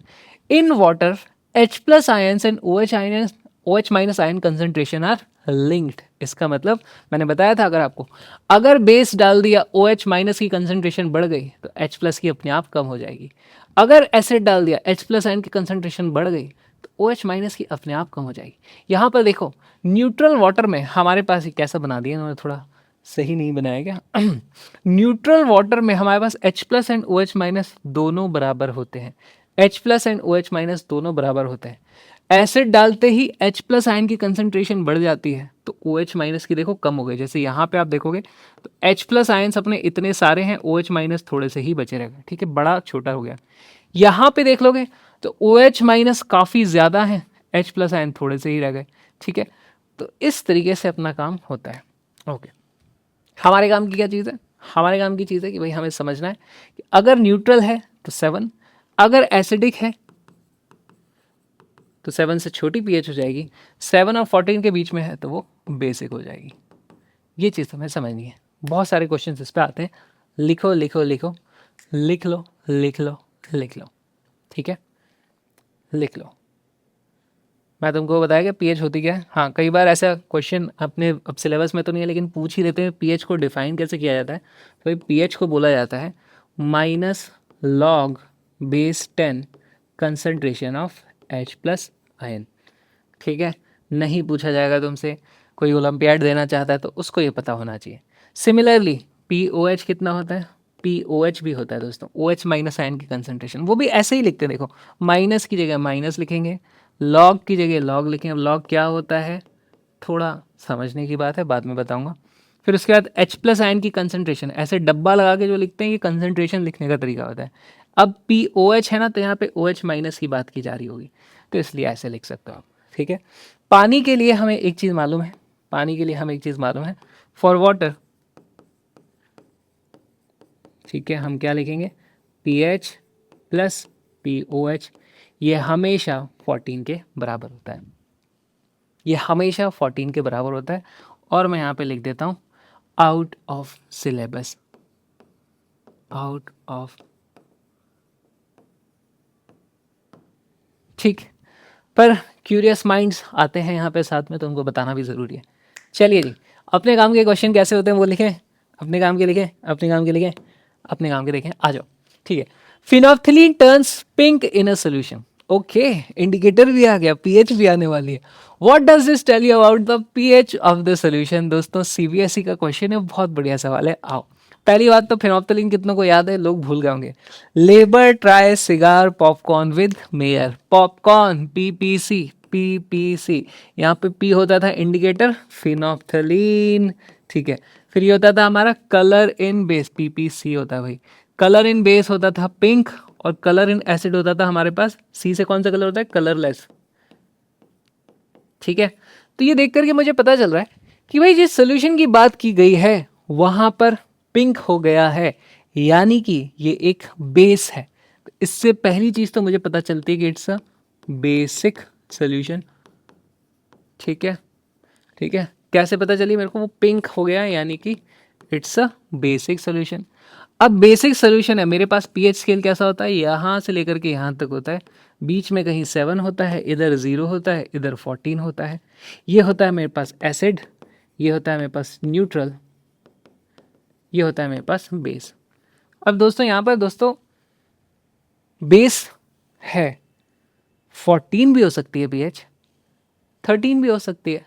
In water H plus ions and OH minus ion concentration are linked. इसका मतलब मैंने बताया था, अगर आपको अगर बेस डाल दिया OH माइनस की कंसंट्रेशन बढ़ गई तो H प्लस की अपने आप कम हो जाएगी। अगर एसिड डाल दिया, H प्लस आयन की कंसंट्रेशन बढ़ गई तो OH माइनस की अपने आप कम हो जाएगी। यहाँ पर देखो न्यूट्रल वाटर में हमारे पास ये कैसा बना दिया इन्होंने, थोड़ा सही नहीं बनाया क्या? न्यूट्रल वाटर में हमारे पास H plus and OH minus दोनों बराबर होते हैं, H plus and OH minus दोनों बराबर होते हैं। एसिड डालते ही H प्लस आयन की कंसंट्रेशन बढ़ जाती है तो OH माइनस की देखो कम हो गई। जैसे यहाँ पे आप देखोगे तो H प्लस आयन्स अपने इतने सारे हैं, OH माइनस थोड़े से ही बचे रह गए, ठीक है, बड़ा छोटा हो गया। यहाँ पे देख लोगे तो OH माइनस काफ़ी ज़्यादा है, H प्लस आयन थोड़े से ही रह गए, ठीक है। तो इस तरीके से अपना काम होता है। ओके, हमारे काम की क्या चीज़ है? हमारे काम की चीज़ है कि भाई हमें समझना है कि अगर न्यूट्रल है तो 7, अगर एसिडिक है तो 7 से छोटी पीएच हो जाएगी, 7 और 14 के बीच में है तो वो बेसिक हो जाएगी। ये चीज़ हमें समझनी है। बहुत सारे क्वेश्चन इस पर आते हैं। लिखो लिखो लिखो, लिख लो लिख लो लिख लो, ठीक है, लिख लो। मैं तुमको बताया कि पीएच होती क्या है। हाँ, कई बार ऐसा क्वेश्चन अपने अब सिलेबस में तो नहीं है लेकिन पूछ ही लेते हैं, पीएच को डिफाइन कैसे किया जाता है। तो भाई पीएच को बोला जाता है minus log base 10 concentration of H plus ion, ठीक है। नहीं पूछा जाएगा तुमसे, कोई ओलंपियाड देना चाहता है तो उसको ये पता होना चाहिए। सिमिलरली POH कितना होता है? POH भी होता है दोस्तों OH माइनस आयन की कंसंट्रेशन, वो भी ऐसे ही लिखते हैं। देखो माइनस की जगह माइनस लिखेंगे, लॉग की जगह लॉग लिखेंगे। अब लॉग क्या होता है थोड़ा समझने की बात है, बाद में बताऊंगा। फिर उसके बाद H प्लस आयन की कंसंट्रेशन, ऐसे डब्बा लगा के जो लिखते हैं ये कंसंट्रेशन लिखने का तरीका होता है। अब POH है ना, तो यहाँ पे OH माइनस की बात की जा रही होगी, तो इसलिए ऐसे लिख सकते हो आप, ठीक है। पानी के लिए हमें एक चीज़ मालूम है, पानी के लिए हमें एक चीज़ मालूम है, फॉर वाटर, ठीक है, हम क्या लिखेंगे, PH प्लस POH, ये हमेशा 14 के बराबर होता है, ये हमेशा 14 के बराबर होता है। और मैं यहाँ पे लिख देता हूँ out of syllabus, out of, ठीक। पर क्यूरियस माइंड्स आते हैं यहाँ पे साथ में, तो उनको बताना भी ज़रूरी है। चलिए जी, अपने काम के क्वेश्चन कैसे होते हैं वो लिखें, अपने काम के लिखें, अपने काम के लिखें, अपने काम के लिखें, आ जाओ, ठीक है। Phenolphthalein turns pink in a solution, okay, indicator भी आ गया, पीएच भी आने वाली है। What does this tell you about the pH of the solution? दोस्तों सीबीएसई का क्वेश्चन है, बहुत बढ़िया सवाल है। आओ, पहली बात तो फिनोल्फथालीन कितनों को याद है, लोग भूल गए होंगे। Labour try cigar popcorn with mayor, popcorn PPC, PPC, यहाँ पे पी होता था इंडिकेटर, फिनोल्फथालीन, ठीक है। फिर ये होता था हमारा कलर इन बेस, पीपीसी होता है भाई, कलर इन बेस होता था पिंक, और कलर इन एसिड होता था हमारे पास, सी से कौन सा कलर होता है, कलरलेस, ठीक है। तो ये देख करके मुझे पता चल रहा है कि भाई जिस सोल्यूशन की बात की गई है वहां पर पिंक हो गया है, यानी कि ये एक बेस है। तो इससे पहली चीज तो मुझे पता चलती है कि इट्स अ बेसिक सोल्यूशन, ठीक है, ठीक है। कैसे पता चली मेरे को, वो पिंक हो गया, यानी कि इट्स अ बेसिक सोल्यूशन। अब बेसिक सोल्यूशन है, मेरे पास पीएच स्केल कैसा होता है, यहाँ से लेकर के यहाँ तक होता है, बीच में कहीं 7 होता है, इधर 0 होता है, इधर 14 होता है। ये होता है मेरे पास एसिड, ये होता है मेरे पास न्यूट्रल, ये होता है मेरे पास बेस। अब दोस्तों यहाँ पर दोस्तों बेस है, 14 भी हो सकती है पीएच, 13 भी हो सकती है,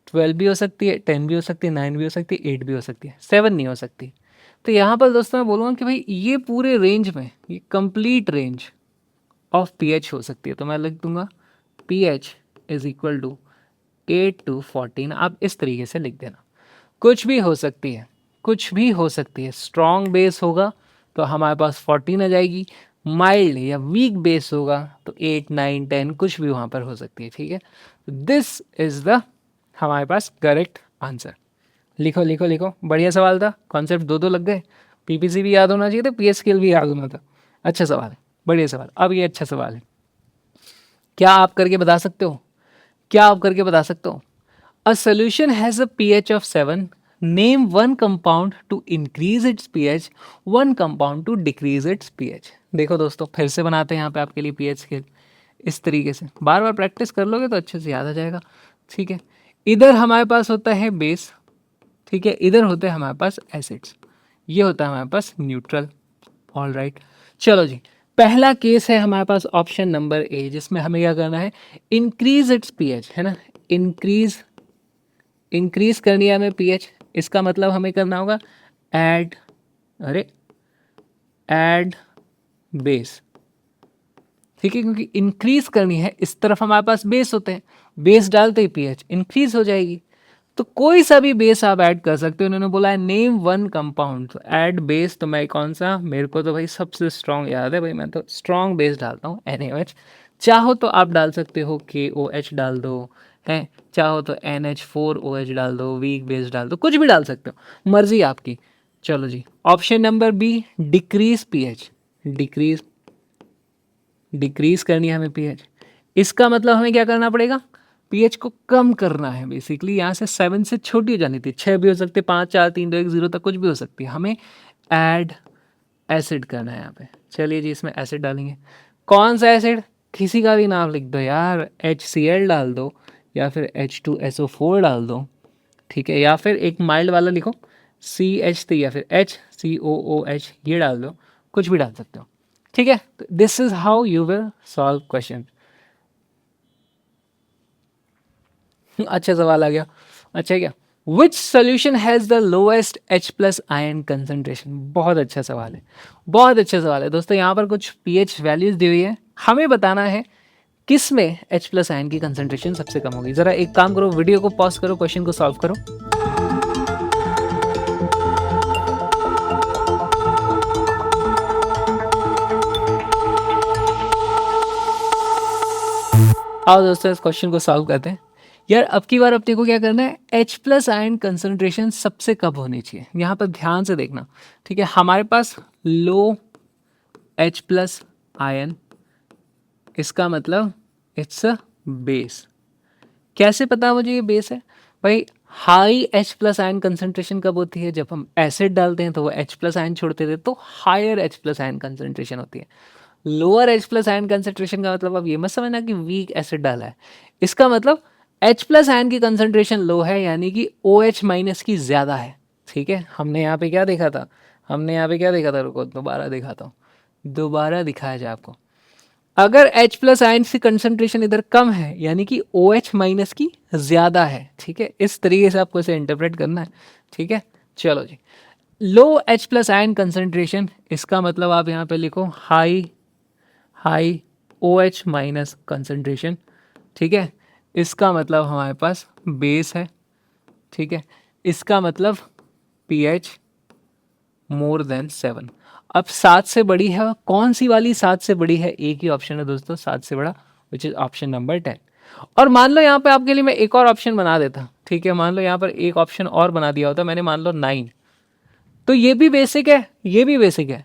12 भी हो सकती है, 10 भी हो सकती है, 9 भी हो सकती है, 8 भी हो सकती है, 7 नहीं हो सकती। तो यहाँ पर दोस्तों मैं बोलूँगा कि भाई ये पूरे रेंज में, ये कंप्लीट रेंज ऑफ पीएच हो सकती है। तो मैं लिख दूंगा pH is equal to 8 to 14, आप इस तरीके से लिख देना। कुछ भी हो सकती है, कुछ भी हो सकती है। स्ट्रॉन्ग बेस होगा तो हमारे पास 14 आ जाएगी, माइल्ड या वीक बेस होगा तो 8, 9, 10 कुछ भी वहाँ पर हो सकती है, ठीक है। दिस इज द हमारे पास करेक्ट आंसर। लिखो लिखो लिखो, बढ़िया सवाल था, कॉन्सेप्ट दो लग गए, पीपीसी भी याद होना चाहिए था, पीएच स्केल भी याद होना था। अच्छा सवाल है, बढ़िया सवाल। अब ये अच्छा सवाल है, क्या आप करके बता सकते हो, क्या आप करके बता सकते हो, a solution has a pH of 7, name one compound to increase its pH, one compound to decrease its pH. देखो दोस्तों फिर से बनाते हैं यहाँ पे आपके लिए पीएच स्केल, इस तरीके से बार बार प्रैक्टिस कर लोगे तो अच्छे से याद आ जाएगा, ठीक है। इधर हमारे पास होता है बेस, ठीक है, इधर होते हैं हमारे पास एसिड्स, ये होता है हमारे पास न्यूट्रल, ऑल राइट। चलो जी, पहला केस है हमारे पास ऑप्शन नंबर ए, जिसमें हमें क्या करना है, इंक्रीज इट्स पीएच, है ना, इंक्रीज, इंक्रीज करनी है हमें पीएच, इसका मतलब हमें करना होगा ऐड, अरे ऐड बेस, ठीक है, क्योंकि इंक्रीज करनी है, इस तरफ हमारे पास बेस होते हैं, बेस डालते ही पीएच इंक्रीज हो जाएगी। तो कोई सा भी बेस आप ऐड कर सकते हो, उन्होंने बोला है नेम वन कंपाउंड, तो ऐड बेस, तो मैं कौन सा, मेरे को तो भाई सबसे स्ट्रॉन्ग याद है भाई, मैं तो स्ट्रॉन्ग बेस डालता हूँ NaOH। चाहो तो आप डाल सकते हो KOH डाल दो, हैं, चाहो तो NH4OH डाल दो, वीक बेस डाल दो, कुछ भी डाल सकते हो, मर्जी आपकी। चलो जी, option number B, decrease pH, decrease, decrease करनी है हमें पीएच, इसका मतलब हमें क्या करना पड़ेगा, पीएच को कम करना है। बेसिकली यहाँ से 7 से छोटी हो जानी थी, 6 भी हो सकती है, 5, 4, 3, 2, 1, 0 तक कुछ भी हो सकती है, हमें ऐड एसिड करना है यहाँ पे। चलिए जी, इसमें एसिड डालेंगे, कौन सा एसिड, किसी का भी नाम लिख दो यार, HCl डाल दो या फिर H2SO4 डाल दो, ठीक है, या फिर एक माइल्ड वाला लिखो CH3 या फिर HCOOH, ये डाल दो, कुछ भी डाल सकते हो, ठीक है। This is how you will solve question. अच्छा सवाल आ गया, अच्छा क्या, which solution has the lowest H plus ion concentration, बहुत अच्छा सवाल है, बहुत अच्छा सवाल है दोस्तों। यहाँ पर कुछ पीएच वैल्यूज दी हुई है, हमें बताना है किस में H प्लस आयन की कंसनट्रेशन सबसे कम होगी। जरा एक काम करो, वीडियो को पॉज करो, क्वेश्चन को सॉल्व करो। आओ दोस्तों इस क्वेश्चन को सॉल्व करते हैं। यार अब की बार अपने को क्या करना है, H प्लस आयन कंसंट्रेशन सबसे कम होनी चाहिए। यहाँ पर ध्यान से देखना, ठीक है। हमारे पास लो H प्लस आयन, इसका मतलब इट्स अ बेस। कैसे पता मुझे ये बेस है भाई? High H plus ion concentration कब होती है? जब हम एसिड डालते हैं तो वो H प्लस आयन छोड़ते थे, तो higher H plus ion concentration होती है। Lower H plus ion concentration का मतलब अब ये मत समझना कि वीक एसिड डाला है, इसका मतलब H प्लस आयन की कंसंट्रेशन लो है, यानी कि OH माइनस की ज़्यादा है। ठीक है, हमने यहाँ पे क्या देखा था? हमने यहाँ पे क्या देखा था? रुको दोबारा दिखाता हूँ, दोबारा दिखाया जाए आपको। अगर H प्लस आयन की कंसंट्रेशन इधर कम है, यानी कि OH माइनस की ज़्यादा है। ठीक है, इस तरीके से आपको इसे इंटरप्रेट करना है। ठीक है, चलो जी। लो H प्लस आयन कंसंट्रेशन, इसका मतलब आप यहाँ पे लिखो high high OH minus concentration. ठीक है, इसका मतलब हमारे पास बेस है। ठीक है, इसका मतलब pH मोर देन 7। अब 7 से बड़ी है, कौन सी वाली 7 से बड़ी है? एक ही ऑप्शन है दोस्तों 7 से बड़ा, विच इज ऑप्शन नंबर 10। और मान लो यहाँ पे आपके लिए मैं एक और ऑप्शन बना देता, ठीक है, मान लो यहाँ पर एक ऑप्शन और बना दिया होता मैंने, मान लो 9। तो ये भी बेसिक है, ये भी बेसिक है।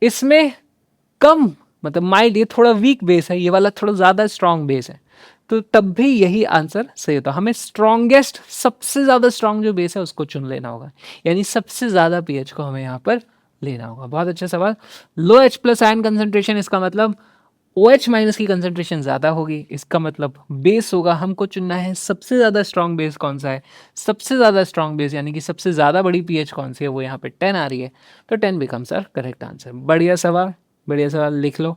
इसमें कम मतलब माइल्ड, ये थोड़ा वीक बेस है, ये वाला थोड़ा ज़्यादा स्ट्रॉन्ग बेस है, तो तब भी यही आंसर सही होता। हमें स्ट्रॉन्गेस्ट, सबसे ज़्यादा स्ट्रॉन्ग जो बेस है उसको चुन लेना होगा, यानी सबसे ज़्यादा पीएच को हमें यहाँ पर लेना होगा। बहुत अच्छा सवाल। लो एच प्लस आयन कंसंट्रेशन, इसका मतलब ओ एच माइनस की कंसंट्रेशन ज़्यादा होगी, इसका मतलब बेस होगा। हमको चुनना है सबसे ज़्यादा स्ट्रॉन्ग बेस कौन सा है, सबसे ज़्यादा स्ट्रॉन्ग बेस यानी कि सबसे ज़्यादा बड़ी पीएच कौन सी है, वो यहाँ पे 10 आ रही है, तो 10 बिकम्स आवर करेक्ट आंसर। बढ़िया सवाल, बढ़िया सवाल, लिख लो।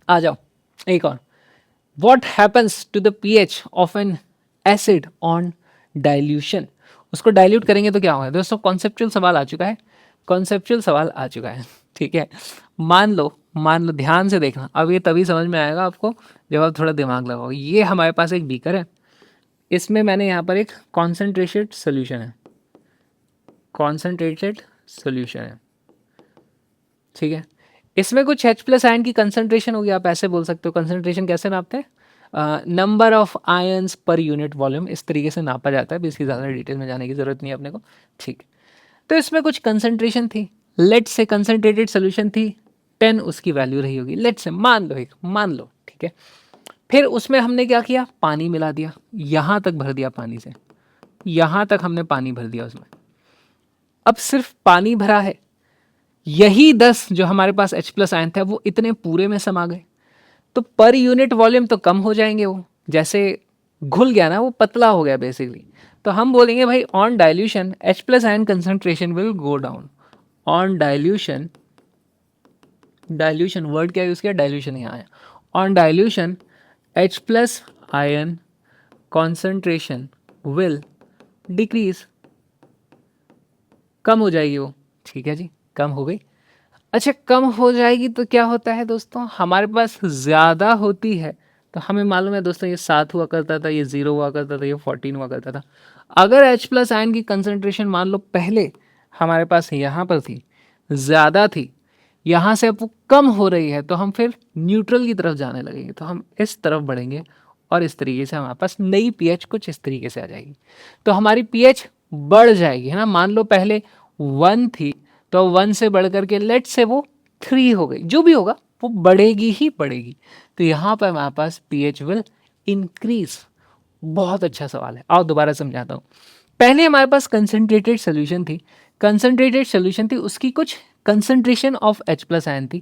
आ जाओ एक और। What happens to the pH of an acid on dilution? उसको डाइल्यूट करेंगे तो क्या होगा दोस्तों? कॉन्सेप्चुअल सवाल आ चुका है, कॉन्सेप्चुअल सवाल आ चुका है। ठीक है, मान लो ध्यान से देखना, अब ये तभी समझ में आएगा आपको जब आप थोड़ा दिमाग लगाओ। ये हमारे पास एक बीकर है, इसमें मैंने यहाँ पर एक कॉन्सेंट्रेटेड सोल्यूशन है, कॉन्सेंट्रेटेड सोल्यूशन है। ठीक है, इसमें कुछ H प्लस आयन की कंसंट्रेशन होगी, आप ऐसे बोल सकते हो। कंसंट्रेशन कैसे नापते हैं? Number of ions per unit volume, इस तरीके से नापा जाता है। इसकी ज़्यादा डिटेल में जाने की ज़रूरत नहीं है अपने को। ठीक, तो इसमें कुछ कंसंट्रेशन थी, लेट से कंसंट्रेटेड सोल्यूशन थी, 10 उसकी वैल्यू रही होगी, लेट से मान लो, एक मान लो, ठीक है। फिर उसमें हमने क्या किया? पानी मिला दिया, यहाँ तक भर दिया पानी से, यहाँ तक हमने पानी भर दिया उसमें। अब सिर्फ पानी भरा है, यही 10 जो हमारे पास H प्लस आयन था वो इतने पूरे में समा गए, तो पर यूनिट वॉल्यूम तो कम हो जाएंगे, वो जैसे घुल गया ना, वो पतला हो गया बेसिकली। तो हम बोलेंगे भाई on dilution H plus ion concentration will go down. On dilution, dilution word क्या यूज़ किया? डाइल्यूशन यहाँ आया। On dilution H plus ion concentration will decrease, कम हो जाएगी वो। ठीक है जी, कम हो गई। अच्छा, कम हो जाएगी तो क्या होता है दोस्तों? हमारे पास ज़्यादा होती है, तो हमें मालूम है दोस्तों ये 7 हुआ करता था, ये 0 हुआ करता था, ये 14 हुआ करता था। अगर H प्लस आयन की कंसंट्रेशन मान लो पहले हमारे पास यहाँ पर थी, ज़्यादा थी, यहाँ से अब वो कम हो रही है, तो हम फिर न्यूट्रल की तरफ जाने लगेंगे, तो हम इस तरफ बढ़ेंगे और इस तरीके से हमारे पास नई पीएच कुछ इस तरीके से आ जाएगी। तो हमारी पीएच बढ़ जाएगी, है ना। मान लो पहले 1 थी, तो 1 से बढ़ करके लेट से वो 3 हो गई, जो भी होगा वो बढ़ेगी ही बढ़ेगी। तो यहाँ पर हमारे पास पीएच विल इंक्रीज। बहुत अच्छा सवाल है, आओ दोबारा समझाता हूँ। पहले हमारे पास कंसंट्रेटेड सोल्यूशन थी, कंसंट्रेटेड सोल्यूशन थी, उसकी कुछ concentration of H plus ion थी,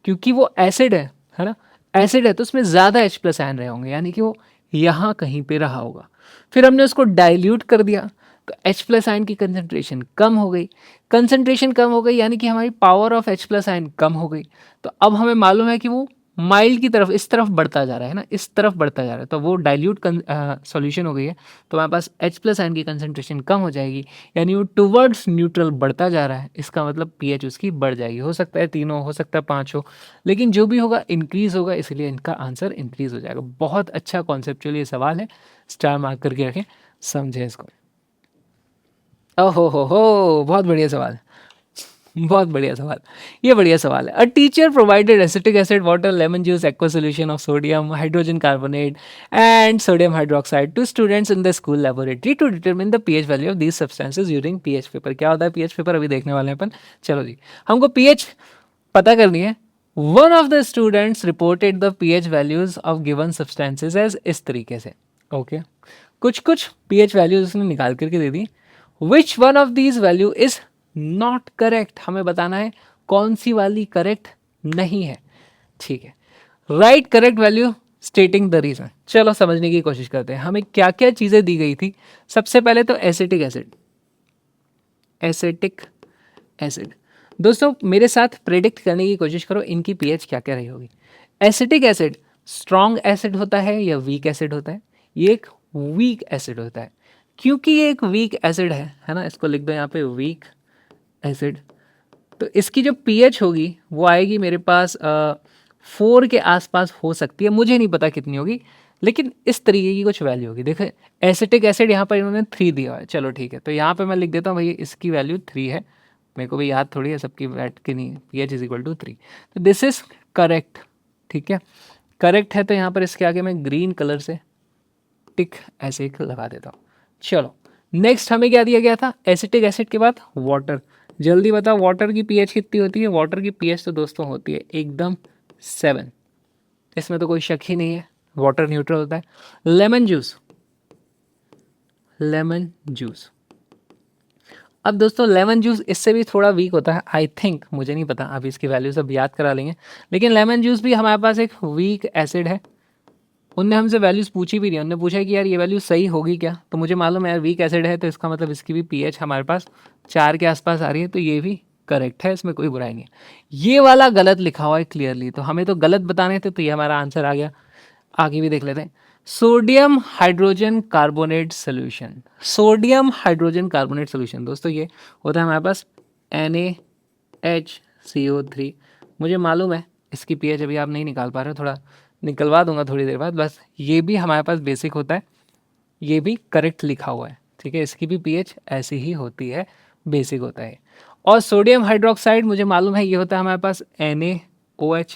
क्योंकि वो एसिड है ना, एसिड है तो उसमें ज़्यादा H प्लस आयन रहे होंगे, यानी कि वो यहाँ कहीं पे रहा होगा। फिर हमने उसको डाइल्यूट कर दिया, तो H प्लस आयन की कंसंट्रेशन कम हो गई, कंसंट्रेशन कम हो गई यानी कि हमारी power of H plus ion कम हो गई। तो अब हमें मालूम है कि वो माइल्ड की तरफ, इस तरफ बढ़ता जा रहा है ना, इस तरफ बढ़ता जा रहा है, तो वो डाइल्यूट सॉल्यूशन हो गई है, तो हमारे पास H प्लस आयन की कंसंट्रेशन कम हो जाएगी, यानी वो टुवर्ड्स न्यूट्रल बढ़ता जा रहा है। इसका मतलब पीएच उसकी बढ़ जाएगी। हो सकता है 3 हो सकता है 5 हो, लेकिन जो भी होगा इंक्रीज होगा, इसलिए इनका आंसर इंक्रीज हो जाएगा। बहुत अच्छा कॉन्सेप्चुअल ये सवाल है, स्टार मार्क करके रखें, समझे इसको। ओहो हो, बहुत बढ़िया सवाल। बहुत बढ़िया सवाल, ये बढ़िया सवाल है। A teacher provided acetic acid, water, lemon juice, aqua solution of sodium hydrogen carbonate and sodium hydroxide to students in the school laboratory to determine the pH value of these substances during pH paper. क्या होता है pH paper, अभी देखने वाले हैं अपन। चलो जी, हमको pH पता करनी है। One of the students reported the pH values of given substances as इस तरीके से। ओके, कुछ कुछ पीएच वैल्यूज उसने निकाल करके दे दी। Which one of these value is not correct, हमें बताना है कौन सी वाली करेक्ट नहीं है। ठीक है, write correct value stating the reason. चलो समझने की कोशिश करते हैं हमें क्या क्या चीजें दी गई थी। सबसे पहले तो एसिटिक एसिड, एसिटिक एसिड। दोस्तों मेरे साथ प्रेडिक्ट करने की कोशिश करो इनकी पीएच क्या क्या रही होगी। एसिटिक एसिड स्ट्रॉन्ग एसिड होता है या वीक एसिड होता है? ये एक वीक एसिड होता है। क्योंकि ये एक वीक एसिड है ना, इसको लिख दो यहाँ पे वीक एसिड। तो इसकी जो पीएच होगी वो आएगी मेरे पास 4 के आसपास हो सकती है, मुझे नहीं पता कितनी होगी, लेकिन इस तरीके की कुछ वैल्यू होगी। देखो एसिटिक एसिड यहाँ पर इन्होंने 3 दिया है, चलो ठीक है, तो यहाँ पे मैं लिख देता हूँ भाई इसकी वैल्यू 3 है। मेरे को भी याद थोड़ी है सबकी बैठ के नहीं, पीएच इज इक्वल टू 3, तो दिस इज करेक्ट। ठीक है, करेक्ट है, तो यहाँ पर इसके आगे मैं ग्रीन कलर से टिक ऐसे एक लगा देता हूँ। चलो नेक्स्ट हमें क्या दिया गया था, एसिटिक एसिड के बाद वाटर। जल्दी बताओ वाटर की पीएच कितनी होती है? वाटर की पीएच तो दोस्तों होती है एकदम 7, इसमें तो कोई शक ही नहीं है, वाटर न्यूट्रल होता है। लेमन जूस, लेमन जूस, अब दोस्तों लेमन जूस इससे भी थोड़ा वीक होता है आई थिंक, मुझे नहीं पता, अभी इसकी वैल्यू सब याद करा लेंगे, लेकिन लेमन जूस भी हमारे पास एक वीक एसिड है। उनने हमसे वैल्यूज़ पूछी भी नहीं, उन्होंने पूछा कि यार ये वैल्यू सही होगी क्या, तो मुझे मालूम है यार वीक एसिड है, तो इसका मतलब इसकी भी पीएच हमारे पास 4 के आसपास आ रही है, तो ये भी करेक्ट है, इसमें कोई बुराई नहीं है। ये वाला गलत लिखा हुआ है क्लियरली, तो हमें तो गलत बताने थे, तो ये हमारा आंसर आ गया। आगे भी देख लेते हैं, sodium hydrogen carbonate solution. Sodium hydrogen carbonate solution दोस्तों ये होता है हमारे पास NaHCO3। मुझे मालूम है इसकी पीएच अभी आप नहीं निकाल पा रहे हो, थोड़ा निकलवा दूंगा थोड़ी देर बाद, बस ये भी हमारे पास बेसिक होता है, ये भी करेक्ट लिखा हुआ है। ठीक है, इसकी भी पीएच ऐसी ही होती है, बेसिक होता है। और सोडियम हाइड्रोक्साइड मुझे मालूम है ये होता है हमारे पास NaOH,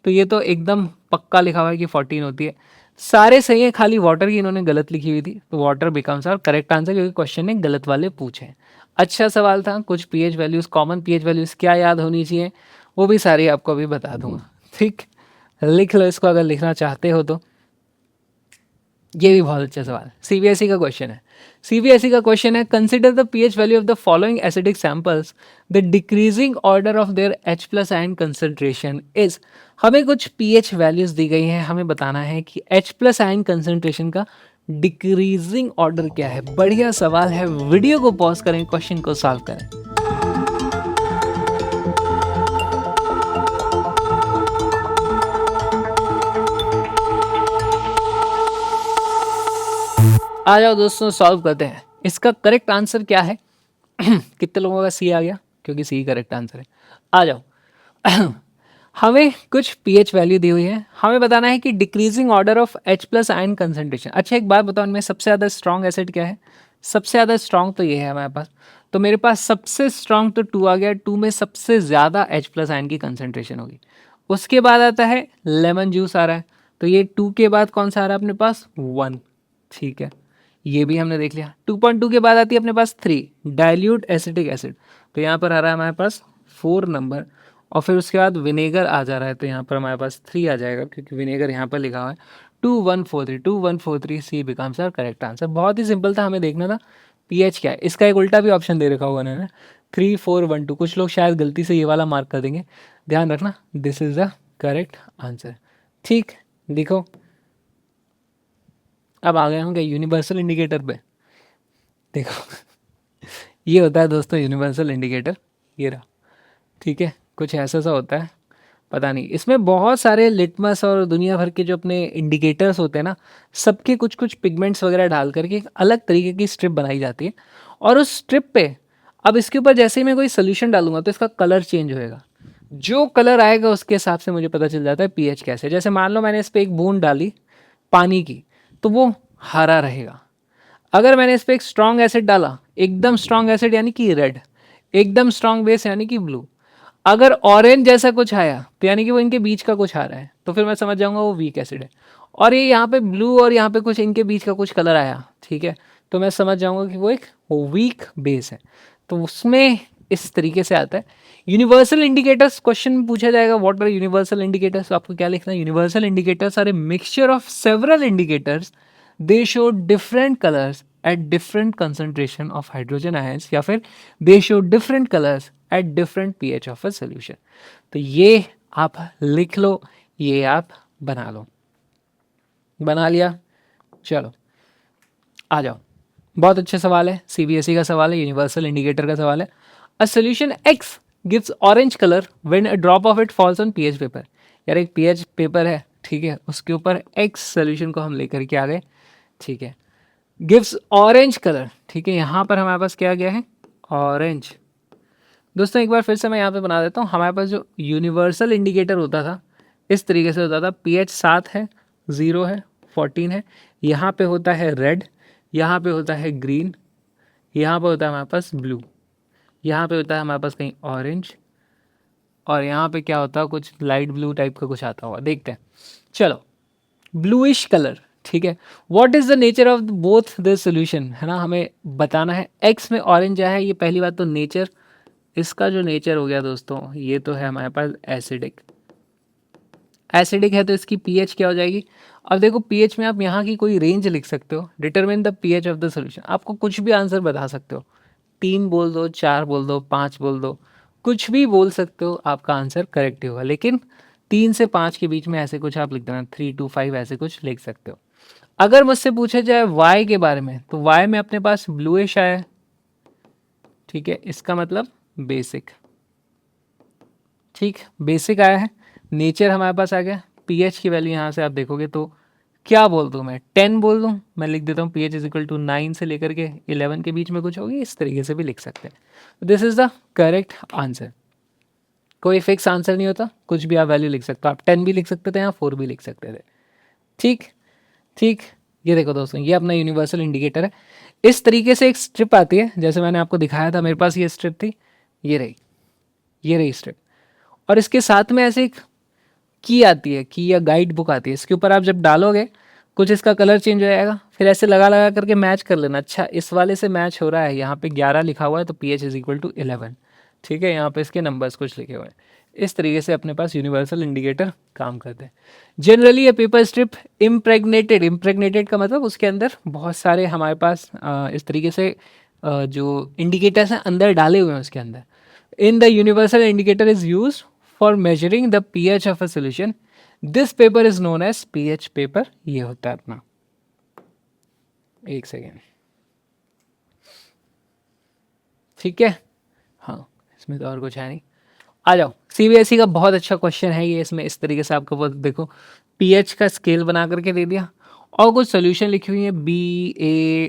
तो ये तो एकदम पक्का लिखा हुआ है कि 14 होती है। सारे सही है, खाली वाटर की इन्होंने गलत लिखी हुई थी, तो water becomes our correct answer, क्योंकि क्वेश्चन ने गलत वाले पूछे हैं। अच्छा सवाल था, कुछ pH values, common pH values क्या याद होनी चाहिए, वो भी सारी आपको अभी बता दूंगा। ठीक, लिख लो इसको अगर लिखना चाहते हो तो। ये भी बहुत अच्छा सवाल, सीबीएसई का क्वेश्चन है। सीबीएसई का क्वेश्चन है, consider the pH value of the following acidic samples, the decreasing order of there H+ ion concentration is. हमें कुछ पीएच वैल्यूज दी गई हैं, हमें बताना है कि H+ आयन कंसंट्रेशन का डिक्रीजिंग ऑर्डर क्या है। बढ़िया सवाल है, वीडियो को पॉज करें, क्वेश्चन को सॉल्व करें। आ जाओ दोस्तों सॉल्व करते हैं। इसका करेक्ट आंसर क्या है? कितने लोगों का सी आ गया? क्योंकि सी करेक्ट आंसर है। आ जाओ हमें कुछ पीएच वैल्यू दी हुई है, हमें बताना है कि decreasing order of H+ ion concentration. अच्छा एक बात बताओ, इनमें सबसे ज़्यादा स्ट्रॉन्ग एसिड क्या है? सबसे ज़्यादा स्ट्रॉन्ग तो ये है हमारे पास, तो मेरे पास सबसे स्ट्रॉन्ग तो 2 आ गया, 2 में सबसे ज़्यादा H+ आयन की कंसंट्रेशन होगी। उसके बाद आता है लेमन जूस आ रहा है, तो ये 2 के बाद कौन सा आ रहा है अपने पास? 1। ठीक है, ये भी हमने देख लिया। 2.2 के बाद आती है अपने पास 3 डाइल्यूट एसिटिक एसिड, तो यहाँ पर आ रहा है हमारे पास 4 नंबर। और फिर उसके बाद विनेगर आ जा रहा है, तो यहाँ पर हमारे पास 3 आ जाएगा, क्योंकि विनेगर यहाँ पर लिखा हुआ है। 2143 सी बिकम्स आवर करेक्ट आंसर। बहुत ही सिंपल था, हमें देखना था पीएच क्या है। इसका एक उल्टा भी ऑप्शन दे रखा होगा उन्होंने, 3412। कुछ लोग शायद गलती से ये वाला मार्क कर देंगे, ध्यान रखना, this is the correct answer. ठीक, देखो अब आ गए होंगे यूनिवर्सल इंडिकेटर पे। देखो ये होता है दोस्तों यूनिवर्सल इंडिकेटर, ये रहा। ठीक है, कुछ ऐसा सा होता है, पता नहीं, इसमें बहुत सारे लिटमस और दुनिया भर के जो अपने इंडिकेटर्स होते हैं ना, सबके कुछ कुछ पिगमेंट्स वगैरह डाल करके एक अलग तरीके की स्ट्रिप बनाई जाती है। और उस स्ट्रिप पे अब इसके ऊपर जैसे ही मैं कोई सोल्यूशन डालूंगा तो इसका कलर चेंज होएगा। जो कलर आएगा उसके हिसाब से मुझे पता चल जाता है पीएच कैसे। जैसे मान लो मैंने इस पर एक बूंद डाली पानी की, तो वो हरा रहेगा। अगर मैंने इस पर एक स्ट्रॉन्ग एसिड डाला, एकदम स्ट्रॉन्ग एसिड यानी कि रेड, एकदम स्ट्रांग बेस यानी कि ब्लू। अगर ऑरेंज जैसा कुछ आया तो यानी कि वो इनके बीच का कुछ आ रहा है, तो फिर मैं समझ जाऊंगा वो वीक एसिड है। और ये यहाँ पे ब्लू और यहाँ पे कुछ इनके बीच का कुछ कलर आया, ठीक है, तो मैं समझ जाऊंगा कि वो एक वीक बेस है। तो उसमें इस तरीके से आता है। यूनिवर्सल इंडिकेटर्स क्वेश्चन में पूछा जाएगा, व्हाट आर यूनिवर्सल इंडिकेटर्स, आपको क्या लिखना है? Universal indicators are a mixture of several indicators, they show different colours at different concentration of hydrogen ions, या फिर they show different colours at different pH of a solution. तो ये आप लिख लो, ये आप बना लो। बना लिया? चलो आ जाओ। बहुत अच्छा सवाल है, सीबीएसई का सवाल है, यूनिवर्सल इंडिकेटर का सवाल है। A solution x gives orange colour when a drop of it falls on pH paper. यार एक पीएच पेपर है, ठीक है, उसके ऊपर एक्स सोल्यूशन को हम लेकर के आ गए, ठीक है, गिव्स ऑरेंज कलर, ठीक है, यहाँ पर हमारे पास क्या गया है? ऑरेंज। दोस्तों एक बार फिर से मैं यहाँ पे बना देता हूँ। हमारे पास जो यूनिवर्सल इंडिकेटर होता था इस तरीके से होता था, पीएच 7 है, 0 है, 14 है, यहाँ पे होता है रेड, यहाँ पे होता है ग्रीन, यहाँ पे होता है हमारे पास ब्लू, यहाँ पे होता है हमारे पास कहीं ऑरेंज, और यहाँ पे क्या होता है? कुछ लाइट ब्लू टाइप का कुछ आता होगा, देखते हैं। चलो, ब्लूइश कलर, ठीक है। What is the nature of both the solution, है ना, हमें बताना है। एक्स में ऑरेंज है, ये पहली बात तो नेचर, इसका जो नेचर हो गया दोस्तों, ये तो है हमारे पास एसिडिक। एसिडिक है तो इसकी पीएच क्या हो जाएगी? अब देखो पीएच में आप यहाँ की कोई रेंज लिख सकते हो, determine the pH of the solution, आपको कुछ भी आंसर बता सकते हो, 3 बोल दो, 4 बोल दो, 5 बोल दो, कुछ भी बोल सकते हो, आपका आंसर करेक्ट ही होगा। लेकिन 3 से 5 के बीच में ऐसे कुछ आप लिख देना, 3 to 5 ऐसे कुछ लिख सकते हो। अगर मुझसे पूछा जाए वाई के बारे में, तो वाई में अपने पास ब्लूइश आया है, ठीक है, इसका मतलब बेसिक, ठीक, बेसिक आया है। नेचर हमारे पास आ गया। पीएच की वैल्यू यहाँ से आप देखोगे तो क्या बोल दूँ मैं? 10 बोल दूँ, मैं लिख देता हूँ पीएच इज इक्वल टू 9 से लेकर के 11 के बीच में कुछ होगी, इस तरीके से भी लिख सकते हैं। This is the correct answer. कोई फिक्स आंसर नहीं होता, कुछ भी आप वैल्यू लिख सकते हो, आप 10 भी लिख सकते थे या 4 भी लिख सकते थे, ठीक ठीक। ये देखो दोस्तों, ये अपना यूनिवर्सल इंडिकेटर है। इस तरीके से एक स्ट्रिप आती है, जैसे मैंने आपको दिखाया था, मेरे पास ये स्ट्रिप थी, ये रही, ये रही स्ट्रिप, और इसके साथ में ऐसे एक की आती है, की या गाइड बुक आती है, इसके ऊपर आप जब डालोगे कुछ इसका कलर चेंज हो जाएगा, फिर ऐसे लगा लगा करके मैच कर लेना। अच्छा इस वाले से मैच हो रहा है, यहाँ पे 11 लिखा हुआ है तो पीएच इज इक्वल टू 11, ठीक है, यहाँ पे इसके नंबर्स कुछ लिखे हुए हैं। इस तरीके से अपने पास यूनिवर्सल इंडिकेटर काम करते हैं। जनरली ये पेपर स्ट्रिप इम्प्रेगनेटेड, इम्प्रेगनेटेड का मतलब उसके अंदर बहुत सारे हमारे पास इस तरीके से जो इंडिकेटर्स हैं अंदर डाले हुए हैं उसके अंदर। In the universal indicator is use for measuring the pH of a solution, this paper is known as pH paper. ये होता है अपना, एक सेकेंड, ठीक है, हाँ, इसमें तो और कुछ है नहीं। आ जाओ, सीबीएसई का बहुत अच्छा क्वेश्चन है ये, इसमें इस तरीके से आपको वो देखो पीएच का स्केल बना करके दे दिया और कुछ सोल्यूशन लिखी हुई है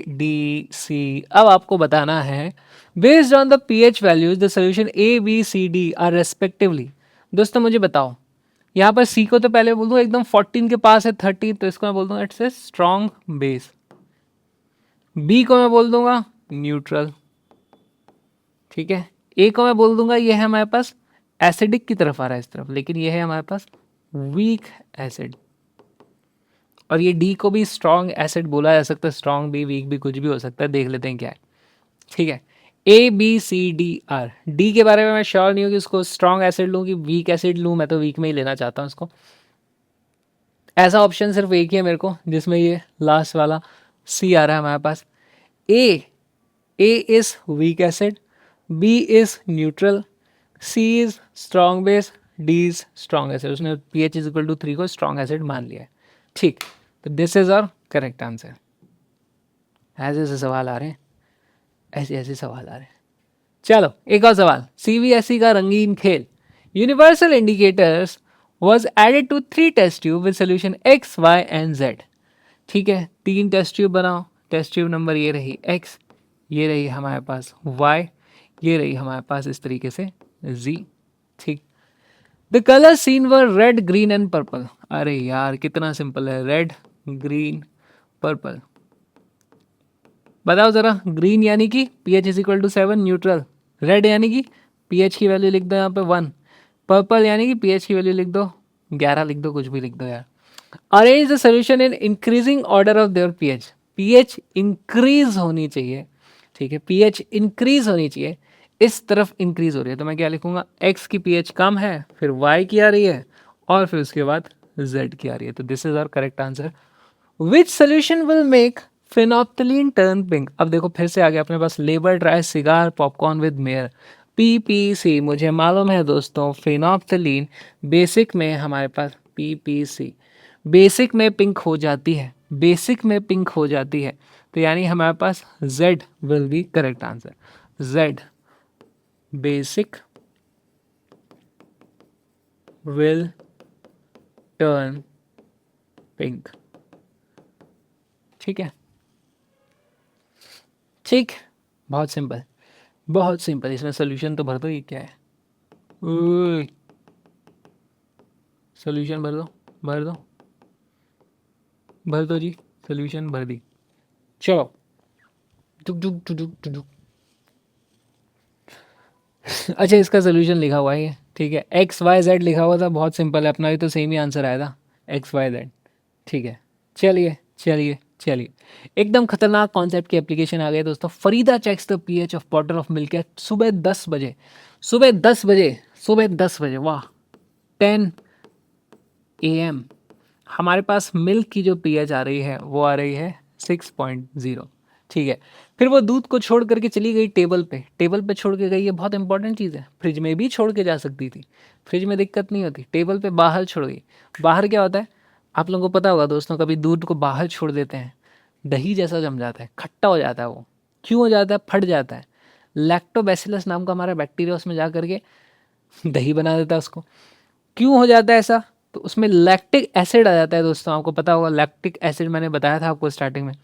BADC। अब आपको बताना है based on the pH values the solution ABCD are respectively. दोस्तों मुझे बताओ, यहाँ पर सी को तो पहले बोल दूँ एकदम 14 के पास है 30, तो इसको मैं बोल दूंगा it's a strong base. B को मैं बोल दूंगा न्यूट्रल, ठीक है। ए को मैं बोल दूंगा ये है हमारे पास एसिडिक की तरफ आ रहा है इस तरफ, लेकिन ये है हमारे पास वीक एसिड। और ये डी को भी स्ट्रॉन्ग एसिड बोला जा सकता है, स्ट्रॉन्ग भी, वीक भी, कुछ भी हो सकता है, देख लेते हैं क्या है, ठीक है। ABCDR, डी के बारे में मैं श्योर नहीं हूँ कि उसको स्ट्रॉन्ग एसिड लूँ कि वीक एसिड लूँ, मैं तो वीक में ही लेना चाहता हूँ इसको। ऐसा ऑप्शन सिर्फ एक ही है मेरे को जिसमें ये लास्ट वाला सी आ रहा है हमारे पास। A is weak acid, B is neutral, C is strong base, D is strong acid. उसने पीएच इज इक्वल टू 3 को स्ट्रॉन्ग एसिड मान लिया है, ठीक। तो this is our correct answer. ऐसे ऐसे सवाल आ रहे हैं, ऐसे ऐसे सवाल आ रहे हैं। चलो एक और सवाल, सीबीएसई का रंगीन खेल। Universal indicators was added to 3 test tube with solution x, y and z। ठीक है, 3 टेस्ट ट्यूब बनाओ, टेस्ट ट्यूब नंबर ये रही x, ये रही हमारे पास y, ये रही हमारे पास इस तरीके से z, ठीक। The colour seen were red, green and purple. अरे यार कितना सिंपल है, रेड, ग्रीन, पर्पल। बताओ जरा, ग्रीन यानी कि pH is equal to 7 neutral, red यानी कि पीएच की वैल्यू लिख दो यहाँ पे 1, पर्पल यानी कि पीएच की वैल्यू लिख दो 11, लिख दो कुछ भी लिख दो यार। Arrange the solution in increasing order of their pH, pH increase होनी चाहिए, ठीक है, पीएच इंक्रीज होनी चाहिए, इस तरफ इंक्रीज हो रही है, तो मैं क्या लिखूंगा, एक्स की पीएच कम है, फिर वाई की आ रही है, और फिर उसके बाद जेड की आ रही है, तो this is our correct answer. Which solution will make phenolphthalein turn pink. अब देखो फिर से आ गया अपने पास labour dry cigar popcorn with mayor, PPC, मुझे मालूम है दोस्तों फिनोप्थलीन बेसिक में हमारे पास पीपीसी बेसिक में पिंक हो जाती है, बेसिक में पिंक हो जाती है, तो यानी हमारे पास Z will be correct answer, Z basic will turn pink, ठीक है, ठीक, बहुत सिंपल, बहुत सिंपल, इसमें सोल्यूशन तो भर दो, ये क्या है, सोल्यूशन भर दो, भर दो, भर दो जी, सोल्यूशन भर दी, चलो, टुक टुक टुक टुक टुक। अच्छा इसका सोल्यूशन लिखा हुआ है ये, ठीक है, एक्स वाई जेड लिखा हुआ था, बहुत सिंपल है, अपना भी तो सेम ही आंसर आया था, एक्स वाई जेड, ठीक है, चलिए चलिए चलिए, एकदम खतरनाक कॉन्सेप्ट की एप्लीकेशन आ गई दोस्तों। Farida checks the pH of bottle of milk at सुबह 10 बजे, सुबह 10 बजे, सुबह 10 बजे, वाह, 10 AM, हमारे पास मिल्क की जो पीएच आ रही है वो आ रही है 6.0, ठीक है, फिर वो दूध को छोड़ करके चली गई टेबल पे, टेबल पे छोड़ के गई, ये बहुत इंपॉर्टेंट चीज़ है, फ्रिज में भी छोड़ के जा सकती थी, फ्रिज में दिक्कत नहीं होती, टेबल पे बाहर छोड़ गई, बाहर क्या होता है आप लोगों को पता होगा दोस्तों, कभी दूध को बाहर छोड़ देते हैं, दही जैसा जम जाता है, खट्टा हो जाता है, वो क्यों हो जाता है, फट जाता है, लैक्टोबैसिलस नाम का हमारा बैक्टीरिया उसमें जा करके दही बना देता है उसको, क्यों हो जाता है ऐसा, तो उसमें लैक्टिक एसिड आ जाता है दोस्तों, आपको पता होगा लैक्टिक एसिड, मैंने बताया था आपको स्टार्टिंग में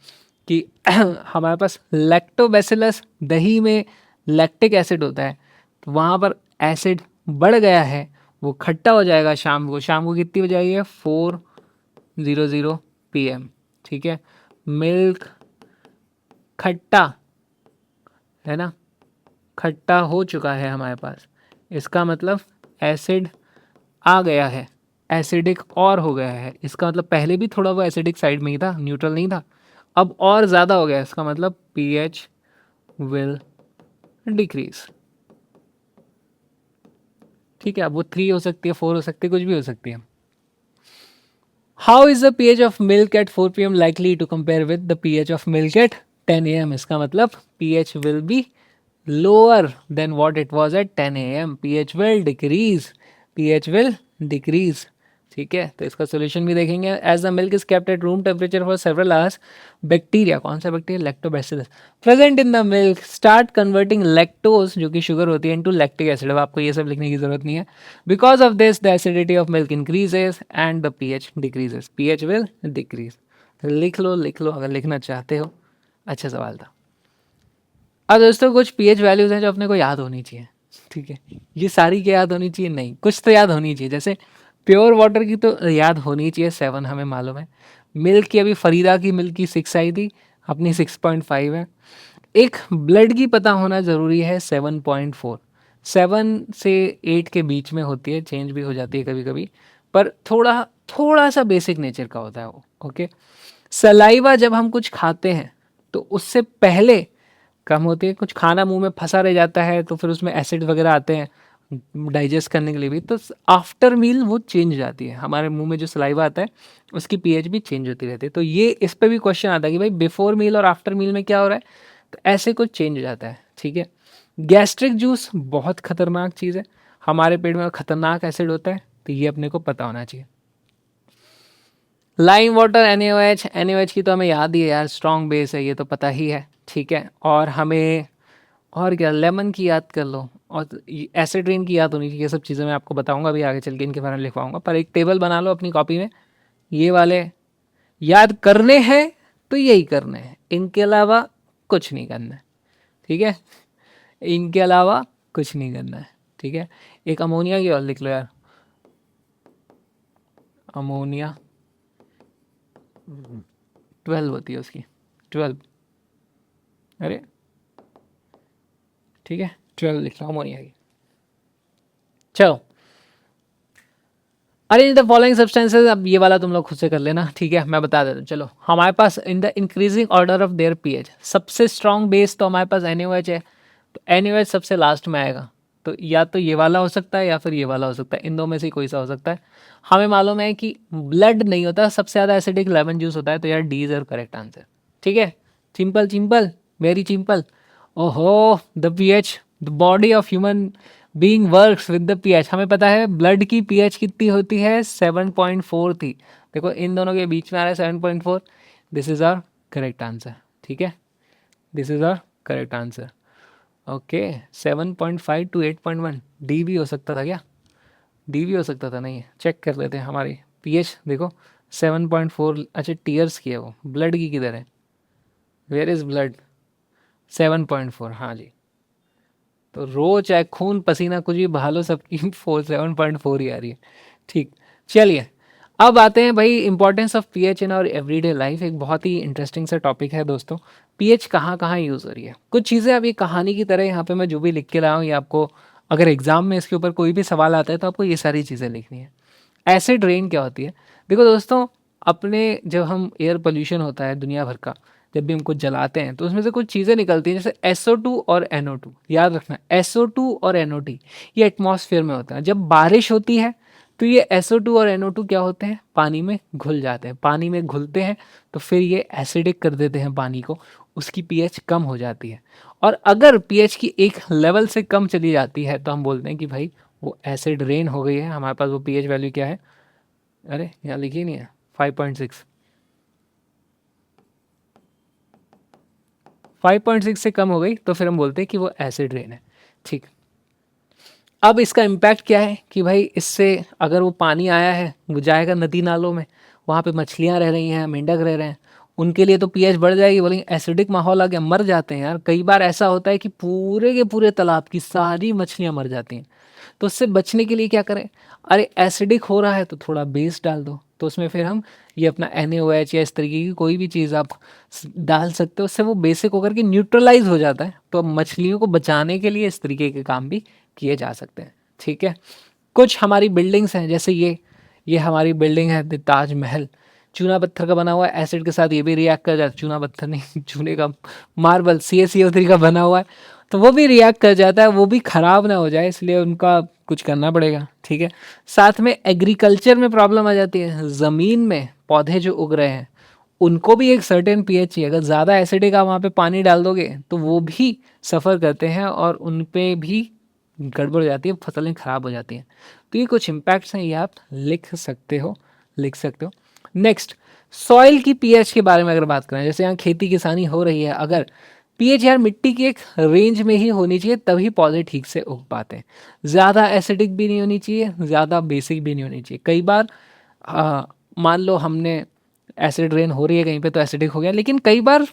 कि हमारे पास लैक्टोबैसिलस दही में लैक्टिक एसिड होता है, तो वहाँ पर एसिड बढ़ गया है, वो खट्टा हो जाएगा शाम को, शाम को कितनी हो जाएगी, 4:00 PM, ठीक है, मिल्क खट्टा है ना, खट्टा हो चुका है हमारे पास, इसका मतलब एसिड आ गया है, एसिडिक और हो गया है, इसका मतलब पहले भी थोड़ा वो एसिडिक साइड में ही था, न्यूट्रल नहीं था, अब और ज़्यादा हो गया, इसका मतलब पीएच विल डिक्रीज, ठीक है, अब वो 3 हो सकती है, 4 हो सकती है, कुछ भी हो सकती है। How is the pH of milk at 4 PM likely to compare with the pH of milk at 10 AM, इसका मतलब pH will be lower than what it was at 10 AM, pH will decrease, pH will decrease, ठीक है, तो इसका solution भी देखेंगे। As the milk is kept at room temperature for several hours, bacteria, कौन सा bacteria, lactobacillus present in the milk start converting lactose जो कि शुगर होती है इनटू लैक्टिक एसिड, अब आपको ये सब लिखने की जरूरत नहीं है, because of this the acidity of milk increases and the pH decreases, pH will decrease, लिख लो अगर लिखना चाहते हो, अच्छा सवाल था। अब दोस्तों कुछ पीएच वैल्यूज हैं जो अपने को याद होनी चाहिए, ठीक है, ये सारी क्या याद होनी चाहिए, नहीं, कुछ तो याद होनी चाहिए, जैसे प्योर वाटर की तो याद होनी चाहिए 7, हमें मालूम है, मिल्क की अभी फरीदा की मिल्क की 6 आई थी, अपनी 6.5 है, एक ब्लड की पता होना ज़रूरी है 7.4, 7 से 8 के बीच में होती है, चेंज भी हो जाती है कभी कभी, पर थोड़ा थोड़ा सा बेसिक नेचर का होता है वो, ओके, सलाइवा जब हम कुछ खाते हैं तो उससे पहले कम होती है, कुछ खाना मुंह में फंसा रह जाता है तो फिर उसमें एसिड वगैरह आते हैं डाइजेस्ट करने के लिए भी, तो आफ्टर मील वो चेंज हो जाती है, हमारे मुंह में जो सलाइवा आता है उसकी पीएच भी चेंज होती रहती है, तो ये इस पे भी क्वेश्चन आता है कि भाई बिफोर मील और आफ्टर मील में क्या हो रहा है, तो ऐसे कुछ चेंज हो जाता है, ठीक है। गैस्ट्रिक जूस बहुत खतरनाक चीज़ है, हमारे पेट में खतरनाक एसिड होता है, तो ये अपने को पता होना चाहिए। लाइम वाटर NaOH, NaOH की तो हमें याद ही है यार, स्ट्रॉन्ग बेस है, ये तो पता ही है, ठीक है, और हमें और क्या, लेमन की याद कर लो, और एसिड रेन की याद होनी चाहिए, ये सब चीज़ें मैं आपको बताऊंगा अभी आगे चल के, इनके बारे में लिखवाऊंगा, पर एक टेबल बना लो अपनी कॉपी में, ये वाले याद करने हैं तो यही करने हैं, इनके अलावा कुछ नहीं करना है, ठीक है, इनके अलावा कुछ नहीं करना है, ठीक है। एक अमोनिया की और लिख लो यार, अमोनिया 12 होती है उसकी, 12, अरे ठीक है, 12 लिख रहा हूँ, अमोनिया की। चलो, अरेंज द फॉलोइंग सब्सटेंसेज, अब ये वाला तुम लोग खुद से कर लेना, ठीक है, मैं बता देता हूँ। चलो, हमारे पास in the increasing order of their pH, सबसे स्ट्रॉन्ग बेस तो हमारे पास NaOH है, तो NaOH सबसे लास्ट में आएगा। तो या तो ये वाला हो सकता है या फिर ये वाला हो सकता है, इन दो में से कोई सा हो सकता है। हमें मालूम है कि ब्लड नहीं होता, सबसे ज़्यादा एसिडिक लेमन जूस होता है, तो यार D is your correct answer. ठीक है, सिंपल सिंपल, वेरी सिंपल। ओहो, the pH, the body of human being works with the pH, हमें पता है ब्लड की पीएच कितनी होती है, 7.4 थी। देखो इन दोनों के बीच में आ रहा है 7.4, this is our correct answer. ठीक है, this is our correct answer. Okay, 7.5 to 8.1, D भी हो सकता था क्या? डी भी हो सकता था, नहीं है, चेक कर लेते हैं। हमारी पीएच देखो 7.4, अच्छा टीयर्स की है वो, ब्लड की किधर है, वेयर इज ब्लड, 7.4, हाँ जी। तो रो चाहे खून पसीना कुछ भी बहा लो, सबकी 7.4 ही आ रही है। ठीक, चलिए अब आते हैं भाई इंपॉर्टेंस ऑफ पीएच इन और एवरीडे लाइफ। एक बहुत ही इंटरेस्टिंग सा टॉपिक है दोस्तों, पीएच कहाँ कहाँ यूज़ हो रही है। कुछ चीज़ें अब ये कहानी की तरह यहाँ पे मैं जो भी लिख के लाया हूँ, ये आपको अगर एग्जाम में इसके ऊपर कोई भी सवाल आता है तो आपको ये सारी चीज़ें लिखनी है। एसिड रेन क्या होती है? देखो दोस्तों, अपने जब हम एयर पोल्यूशन होता है दुनिया भर का, जब भी हम कुछ जलाते हैं तो उसमें से कुछ चीज़ें निकलती हैं, जैसे SO2 और NO2। याद रखना, SO2 और NO2 ये एटमॉस्फेयर में होता है। जब बारिश होती है तो ये SO2 और NO2 क्या होते हैं, पानी में घुल जाते हैं। पानी में घुलते हैं तो फिर ये एसिडिक कर देते हैं पानी को, उसकी पीएच कम हो जाती है। और अगर पीएच की एक लेवल से कम चली जाती है तो हम बोलते हैं कि भाई वो एसिड रेन हो गई है। हमारे पास वो पीएच वैल्यू क्या है, अरे यहाँ लिखी नहीं है, 5.6। 5.6 से कम हो गई तो फिर हम बोलते हैं कि वो एसिड रेन है। ठीक, अब इसका इम्पैक्ट क्या है कि भाई इससे अगर वो पानी आया है वो जाएगा नदी नालों में, वहाँ पे मछलियाँ रह रही हैं, मेंढक रह रहे हैं, उनके लिए तो पीएच बढ़ जाएगी, बोलेंगे एसिडिक माहौल आ गया, मर जाते हैं यार। कई बार ऐसा होता है कि पूरे के पूरे तालाब की सारी मछलियाँ मर जाती हैं। तो उससे बचने के लिए क्या करें, अरे एसिडिक हो रहा है तो थोड़ा बेस डाल दो, तो उसमें फिर हम ये अपना NaOH या इस तरीके की कोई भी चीज़ आप डाल सकते हो, उससे वो बेसिक होकर के न्यूट्रलाइज हो जाता है। तो मछलियों को बचाने के लिए इस तरीके के काम भी किए जा सकते हैं। ठीक है, कुछ हमारी बिल्डिंग्स हैं, जैसे ये हमारी बिल्डिंग है ताजमहल, चूना पत्थर का बना हुआ है, एसिड के साथ ये भी रिएक्ट कर जाता है, चूना पत्थर नहीं चूने का, मार्बल CaCO3 का बना हुआ है, तो वो भी रिएक्ट कर जाता है, वो भी ख़राब ना हो जाए इसलिए उनका कुछ करना पड़ेगा। ठीक है, साथ में एग्रीकल्चर में प्रॉब्लम आ जाती है, ज़मीन में पौधे जो उग रहे हैं उनको भी एक सर्टेन पीएच चाहिए। अगर ज़्यादा एसिडिक आप वहाँ पे पानी डाल दोगे तो वो भी सफ़र करते हैं और उन पे भी गड़बड़ हो जाती है, फसलें ख़राब हो जाती हैं। तो ये कुछ इम्पैक्ट्स हैं, ये आप लिख सकते हो, लिख सकते हो। नेक्स्ट, सॉइल की पीएच के बारे में अगर बात करें, जैसे यहाँ खेती किसानी हो रही है, अगर पीएच यार मिट्टी की एक रेंज में ही होनी चाहिए तभी पौधे ठीक से उग पाते हैं। ज़्यादा एसिडिक भी नहीं होनी चाहिए, ज़्यादा बेसिक भी नहीं होनी चाहिए। कई बार मान लो हमने एसिड रेन हो रही है कहीं पे तो एसिडिक हो गया, लेकिन कई बार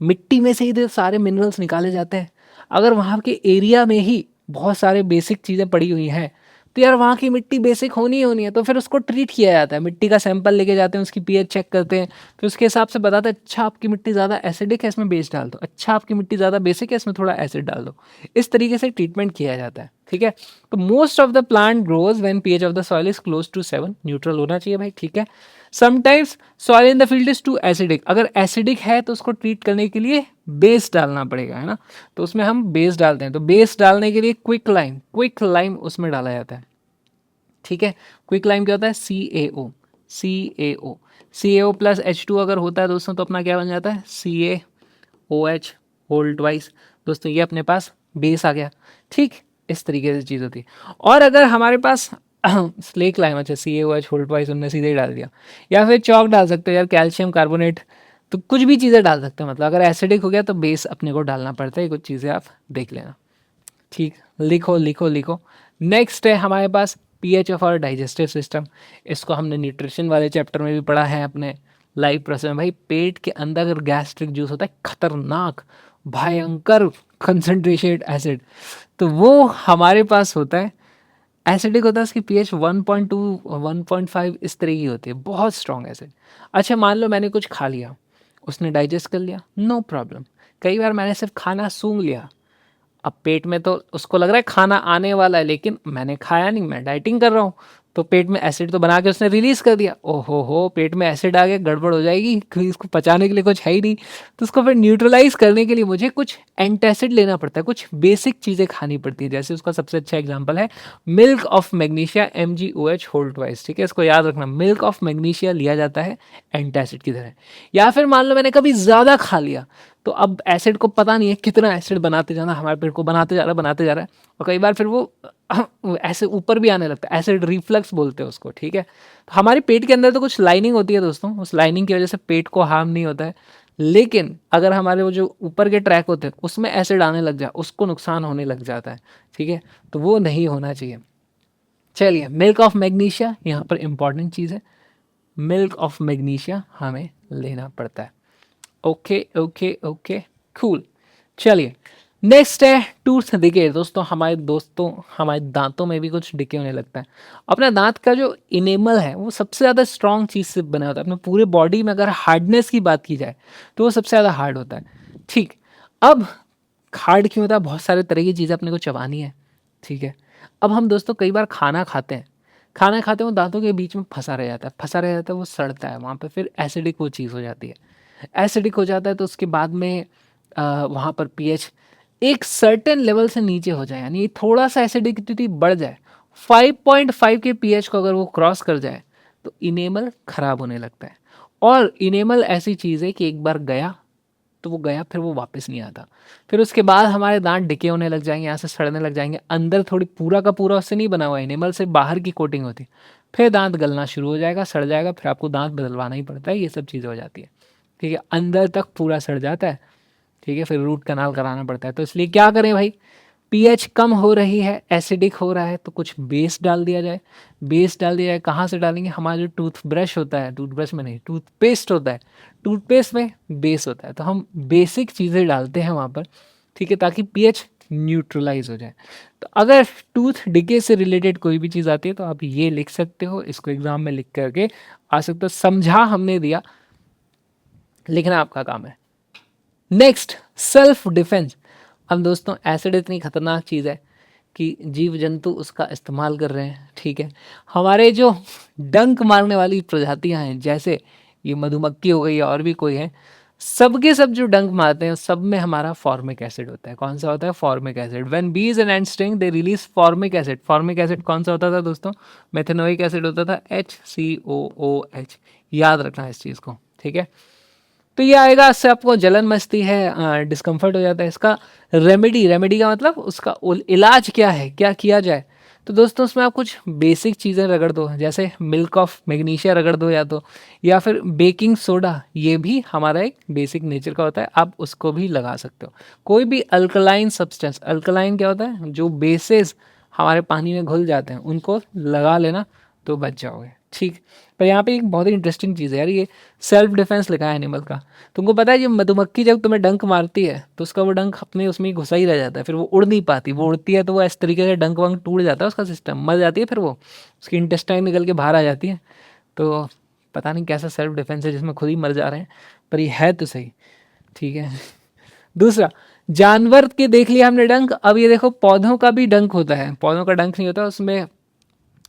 मिट्टी में से ही तो सारे मिनरल्स निकाले जाते हैं। अगर वहाँ के एरिया में ही बहुत सारे बेसिक चीज़ें पड़ी हुई हैं तो यार वहाँ की मिट्टी बेसिक होनी ही होनी है, तो फिर उसको ट्रीट किया जाता है। मिट्टी का सैंपल लेके जाते हैं, उसकी पीएच चेक करते हैं, फिर उसके हिसाब से बताते हैं अच्छा आपकी मिट्टी ज़्यादा एसिडिक है इसमें बेस डाल दो, अच्छा आपकी मिट्टी ज़्यादा बेसिक है इसमें थोड़ा एसिड डाल दो। इस तरीके से ट्रीटमेंट किया जाता है। ठीक है, तो most of the plant grows when pH of the soil is close to 7, neutral होना चाहिए भाई। ठीक है, sometimes soil in the field is too acidic, अगर एसिडिक है तो उसको ट्रीट करने के लिए बेस डालना पड़ेगा, है ना, तो उसमें हम बेस डालते हैं। तो बेस डालने के लिए क्विक लाइम उसमें डाला जाता है। ठीक है, क्विक लाइम क्या होता है, CaO प्लस H2 अगर होता है दोस्तों तो अपना क्या बन जाता है, CaOH होल ट्वाइस। दोस्तों ये अपने पास बेस आ गया। ठीक, इस तरीके से चीज़ होती है। और अगर हमारे पास स्लेक लाइम, अच्छा CaOH होल ट्वाइस उनने सीधे ही डाल दिया, या फिर चौक डाल सकते हो यार, कैल्शियम कार्बोनेट, तो कुछ भी चीज़ें डाल सकते हो। मतलब अगर एसिडिक हो गया तो बेस अपने को डालना पड़ता है, कुछ चीज़ें आप देख लेना। ठीक, लिखो लिखो लिखो। नेक्स्ट है हमारे पास pH of our digestive system. इसको हमने न्यूट्रिशन वाले चैप्टर में भी पढ़ा है अपने लाइव प्रोसेस में। भाई पेट के अंदर अगर गैस्ट्रिक जूस होता है, खतरनाक भयंकर कंसंट्रेटेड एसिड, तो वो हमारे पास होता है, एसिडिक होता है, उसकी पीएच 1.2 1.5 इस तरह की होती है, बहुत स्ट्रॉन्ग एसिड। अच्छा मान लो मैंने कुछ खा लिया, उसने डाइजेस्ट कर लिया, नो प्रॉब्लम। कई बार मैंने सिर्फ खाना सूंघ लिया, अब पेट में तो उसको लग रहा है खाना आने वाला है, लेकिन मैंने खाया नहीं, मैं डाइटिंग कर रहा हूँ, तो पेट में एसिड तो बना के उसने रिलीज कर दिया। ओहो हो, पेट में एसिड आ गया, गड़बड़ हो जाएगी, क्योंकि इसको पचाने के लिए कुछ है ही नहीं। तो उसको फिर न्यूट्रलाइज करने के लिए मुझे कुछ एंटासिड लेना पड़ता है, कुछ बेसिक चीज़ें खानी पड़ती है। जैसे उसका सबसे अच्छा एग्जाम्पल है milk of magnesia, MgOH whole twice. ठीक है, इसको याद रखना, मिल्क ऑफ मैग्नीशिया लिया जाता है एंटासिड की तरह। या फिर मान लो मैंने कभी ज़्यादा खा लिया, तो अब एसिड को पता नहीं है कितना एसिड बनाते जाना, हमारे पेट को बनाते जा रहा है, और कई बार फिर वो ऐसे ऊपर भी आने लगता है, एसिड रिफ्लक्स बोलते हैं उसको। ठीक है, तो हमारे पेट के अंदर तो कुछ लाइनिंग होती है दोस्तों, उस लाइनिंग की वजह से पेट को हार्म नहीं होता है, लेकिन अगर हमारे वो जो ऊपर के ट्रैक होते हैं उसमें एसिड आने लग जाए, उसको नुकसान होने लग जाता है। ठीक है, तो वो नहीं होना चाहिए। चलिए, मिल्क ऑफ मैग्नीशिया यहाँ पर इंपॉर्टेंट चीज़ है, मिल्क ऑफ मैग्नीशिया हमें लेना पड़ता है। Okay okay okay, cool. चलिए, नेक्स्ट है टूथ डिके। दोस्तों हमारे दांतों में भी कुछ डिके होने लगता है। अपना दांत का जो इनेमल है वो सबसे ज़्यादा स्ट्रॉन्ग चीज़ से बना होता है। अपने पूरे बॉडी में अगर हार्डनेस की बात की जाए तो वो सबसे ज़्यादा हार्ड होता है। ठीक, अब हार्ड क्यों होता है? बहुत सारे तरह की चीज़ें अपने को चबानी है। ठीक है, अब हम दोस्तों कई बार खाना खाते हैं, वो दांतों के बीच में फंसा रह जाता है, वो सड़ता है, वहाँ पे फिर एसिडिक वो चीज़ हो जाती है। एसिडिक हो जाता है तो उसके बाद में वहाँ पर पीएच एक सर्टेन लेवल से नीचे हो जाए, यानी थोड़ा सा एसिडिटी बढ़ जाए, 5.5 के पीएच को अगर वो क्रॉस कर जाए तो इनेमल खराब होने लगता है। और इनेमल ऐसी चीज़ है कि एक बार गया तो वो गया, फिर वो वापस नहीं आता। फिर उसके बाद हमारे दांत डिके होने लग जाएंगे, यहाँ से सड़ने लग जाएंगे, अंदर थोड़ी पूरा का पूरा उससे नहीं बना हुआ, इनेमल से बाहर की कोटिंग होती है, फिर दांत गलना शुरू हो जाएगा, सड़ जाएगा, फिर आपको दांत बदलवाना ही पड़ता है, ये सब चीज़ें हो जाती है। ठीक है, अंदर तक पूरा सड़ जाता है। ठीक है, फिर रूट कनाल कराना पड़ता है। तो इसलिए क्या करें भाई, पीएच कम हो रही है, एसिडिक हो रहा है, तो कुछ बेस डाल दिया जाए। कहाँ से डालेंगे? हमारा जो टूथब्रश होता है, टूथब्रश में नहीं, टूथपेस्ट होता है, टूथपेस्ट में बेस होता है, तो हम बेसिक चीज़ें डालते हैं वहाँ पर। ठीक है, ताकि पीएच न्यूट्रलाइज हो जाए। तो अगर टूथ डिके से रिलेटेड कोई भी चीज़ आती है तो आप ये लिख सकते हो, इसको एग्जाम में लिख करके आ सकते हो। समझा हमने दिया, लिखना आपका काम है। Next, self defence. अब दोस्तों एसिड इतनी खतरनाक चीज़ है कि जीव जंतु उसका इस्तेमाल कर रहे हैं। ठीक है, हमारे जो डंक मारने वाली प्रजातियां हैं, जैसे ये मधुमक्खी हो गई और भी कोई है, सबके सब जो डंक मारते हैं सब में हमारा फॉर्मिक एसिड होता है। कौन सा होता है? Formic acid. व्हेन बीज and and sting they release formic acid. Formic acid कौन सा होता था दोस्तों? मेथेनोइक एसिड होता था, HCOOH। याद रखना इस चीज़ को। ठीक है, तो ये आएगा, इससे आपको जलन मचती है, डिस्कम्फर्ट हो जाता है। इसका रेमेडी का मतलब उसका इलाज क्या है, क्या किया जाए? तो दोस्तों उसमें आप कुछ बेसिक चीज़ें रगड़ दो, जैसे मिल्क ऑफ मैग्नीशिया रगड़ दो, या फिर बेकिंग सोडा, ये भी हमारा एक बेसिक नेचर का होता है, आप उसको भी लगा सकते हो। कोई भी अल्कलाइन सब्सटेंस, अल्कलाइन क्या होता है? जो बेसेस हमारे पानी में घुल जाते हैं, उनको लगा लेना तो बच जाओगे। ठीक, पर यहाँ पे एक बहुत ही इंटरेस्टिंग चीज़ है यार, ये सेल्फ डिफेंस लिखा है एनिमल का। तुमको पता है, ये मधुमक्खी जब तुम्हें डंक मारती है तो उसका वो डंक अपने उसमें ही घुसा ही रह जाता है, फिर वो उड़ नहीं पाती। वो उड़ती है तो वो इस तरीके से डंक वंक टूट जाता है, उसका सिस्टम मर जाती है, फिर वो उसकी इंटेस्टाइन निकल के बाहर आ जाती है। तो पता नहीं कैसा सेल्फ डिफेंस है जिसमें खुद ही मर जा रहे हैं, पर ये है तो सही। ठीक है, दूसरा, जानवर के देख लिया हमने डंक, अब ये देखो पौधों का भी डंक होता है। पौधों का डंक नहीं होता, उसमें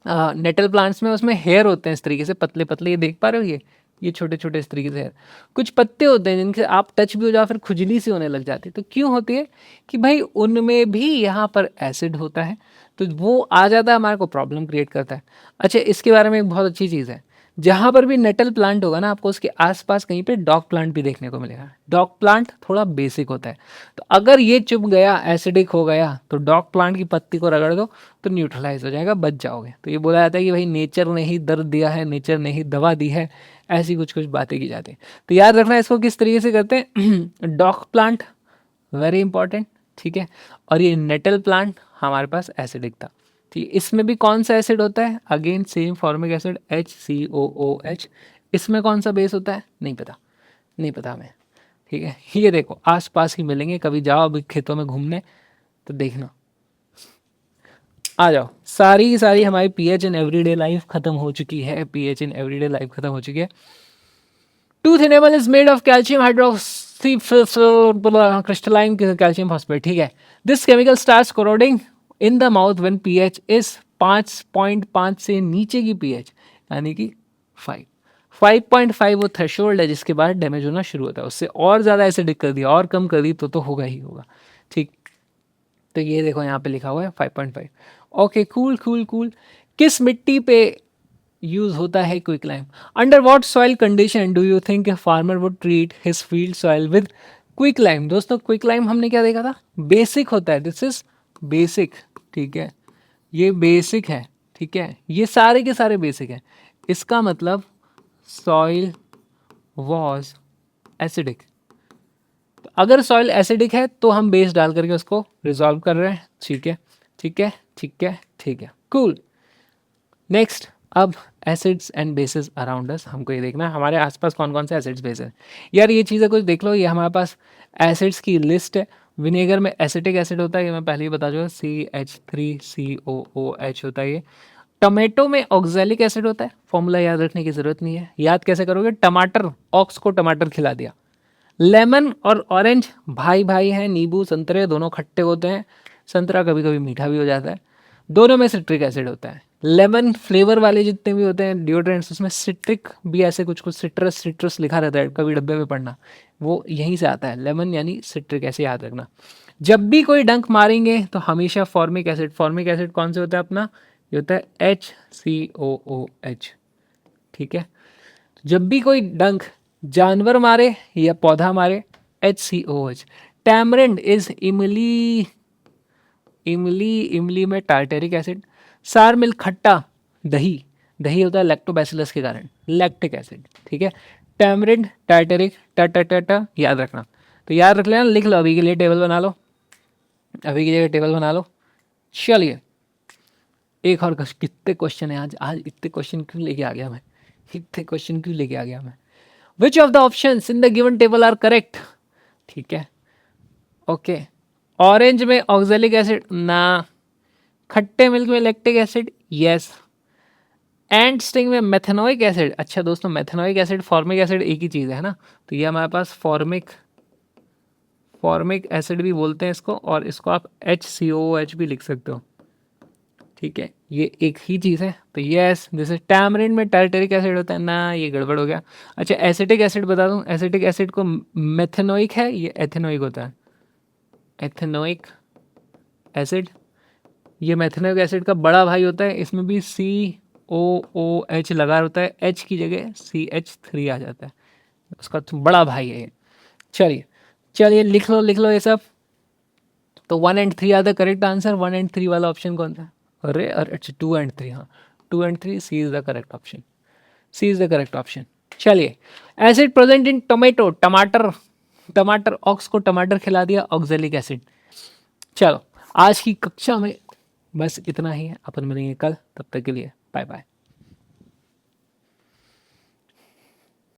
नेटल प्लांट्स में उसमें हेयर होते हैं इस तरीके से पतले पतले, ये देख पा रहे हो? ये छोटे छोटे इस तरीके से हेयर, कुछ पत्ते होते हैं जिनके आप टच भी हो जाओ फिर खुजली सी होने लग जाती है। तो क्यों होती है? कि भाई उनमें भी यहाँ पर एसिड होता है, तो वो आ जाता है, हमारे को प्रॉब्लम क्रिएट करता है। अच्छा, इसके बारे में एक बहुत अच्छी चीज़ है, जहाँ पर भी नेटल प्लांट होगा ना, आपको उसके आसपास कहीं पे डॉग प्लांट भी देखने को मिलेगा। डॉग प्लांट थोड़ा बेसिक होता है, तो अगर ये चुभ गया, एसिडिक हो गया, तो डॉग प्लांट की पत्ती को रगड़ दो तो न्यूट्रलाइज हो जाएगा, बच जाओगे। तो ये बोला जाता है कि भाई नेचर ने ही दर्द दिया है, नेचर ने ही दवा दी है, ऐसी कुछ कुछ बातें की जाती हैं। तो याद रखना इसको किस तरीके से करते हैं। Dog plant very important. ठीक है, और ये नेटल प्लांट हमारे पास एसिडिक था। ठीक, इसमें भी कौन सा एसिड होता है? Again same formic acid, HCOOH। इसमें कौन सा बेस होता है? नहीं पता हमें। ठीक है, ये देखो आसपास ही मिलेंगे, कभी जाओ अभी खेतों में घूमने तो देखना। आ जाओ, सारी हमारी पीएच इन एवरीडे लाइफ खत्म हो चुकी है। Tooth enable is made of calcium crystalline calcium phosphate, ठीक है। This chemical starts corroding in the mouth when pH is 5.5 से नीचे की पीएच यानी कि 5.5 वो थ्रेशोल्ड है जिसके बाद डैमेज होना शुरू होता है। उससे और ज़्यादा एसिडिक कर दिया और कम कर दी तो होगा ही होगा, ठीक। तो ये देखो यहाँ पे लिखा हुआ है 5.5। Okay, cool cool cool. किस मिट्टी पे यूज होता है quick lime? Under what soil condition do you think a farmer would treat his field soil with quick lime? दोस्तों क्विक लाइम हमने क्या देखा था, बेसिक होता है, दिस इज बेसिक, ठीक है, ये बेसिक है, ठीक है, ये सारे के सारे बेसिक है। इसका मतलब सॉइल वॉज एसिडिक। तो अगर सॉइल एसिडिक है तो हम बेस डाल करके उसको रिजॉल्व कर रहे हैं, ठीक है ठीक है ठीक है ठीक है, कूल। नेक्स्ट, अब acids and basis around us, हमको ये देखना है हमारे आसपास कौन कौन से एसिड्स बेस है। यार ये चीज़ें कुछ देख लो, ये हमारे पास एसिड्स की लिस्ट है। विनेगर में एसिटिक एसिड होता है, ये मैं पहले ही बता चुका, CH3COOH होता है ये। टमाटो में ऑक्जेलिक एसिड होता है, फॉर्मूला याद रखने की ज़रूरत नहीं है, याद कैसे करोगे, टमाटर, ऑक्स को टमाटर खिला दिया। लेमन और ऑरेंज भाई भाई हैं, नींबू संतरे दोनों खट्टे होते हैं, संतरा कभी कभी मीठा भी हो जाता है, दोनों में सिट्रिक एसिड होता है। लेमन फ्लेवर वाले जितने भी होते हैं डिओड्रेंट्स, उसमें सिट्रिक भी ऐसे कुछ कुछ सिट्रस सिट्रस लिखा रहता है, कभी डब्बे में पढ़ना, वो यहीं से आता है, लेमन यानी सिट्रिक, ऐसे याद रखना। जब भी कोई डंक मारेंगे तो हमेशा फॉर्मिक एसिड कौन से होता है अपना, ये होता है HCOOH, ठीक है। जब भी कोई डंक जानवर मारे या पौधा मारे, HCOH। टैमरिंड इज इमली, इमली में टार्टेरिक एसिड। सार मिल खट्टा, दही, दही होता है लैक्टोबैसिलस के कारण, लैक्टिक एसिड, ठीक है। टैमरिंड टार्टेरिक, टा याद रखना। तो याद रख लेना, लिख लो, अभी के लिए टेबल बना लो, अभी की जगह टेबल बना लो। चलिए एक और, कितने क्वेश्चन है आज, आज इतने क्वेश्चन क्यों लेके आ गया मैं, इतने क्वेश्चन क्यों लेके आ गया मैं। Which of the options in the given table are correct, ठीक है। ओके, ऑरेंज में ऑक्जेलिक एसिड ना, खट्टे मिल्क में lactic acid yes, and sting में मेथेनोइक एसिड। अच्छा दोस्तों, मेथेनोइक एसिड फॉर्मिक एसिड एक ही चीज़ है ना, तो ये हमारे पास फॉर्मिक एसिड भी बोलते हैं इसको, और इसको आप HCOOH भी लिख सकते हो, ठीक है, ये एक ही चीज़ है। तो यस, जैसे टैमरिंड में टार्टेरिक एसिड होता है ना, ये गड़बड़ हो गया। अच्छा एसिटिक एसिड बता दूं, एसिटिक एसिड को मेथेनोइक है, ये एथेनोइक होता है, एथेनोइक एसिड, ये मेथेनोइक एसिड का बड़ा भाई होता है, इसमें भी COOH लगा होता है, H की जगह CH3 आ जाता है, उसका तो बड़ा भाई है ये। चलिए चलिए लिख लो ये सब। तो 1 and 3 are the correct answer, 1 and 3 वाला ऑप्शन कौन था, अरे अच्छा 2 and 3, हाँ 2 and 3, C is the correct option, C is the correct option. चलिए, एसिड प्रेजेंट इन टोमेटो, टमाटर ऑक्स को टमाटर खिला दिया, ऑक्जेलिक एसिड। चलो आज की कक्षा में बस इतना ही है, अपन मिलेंगे कल, तब तक के लिए बाय बाय।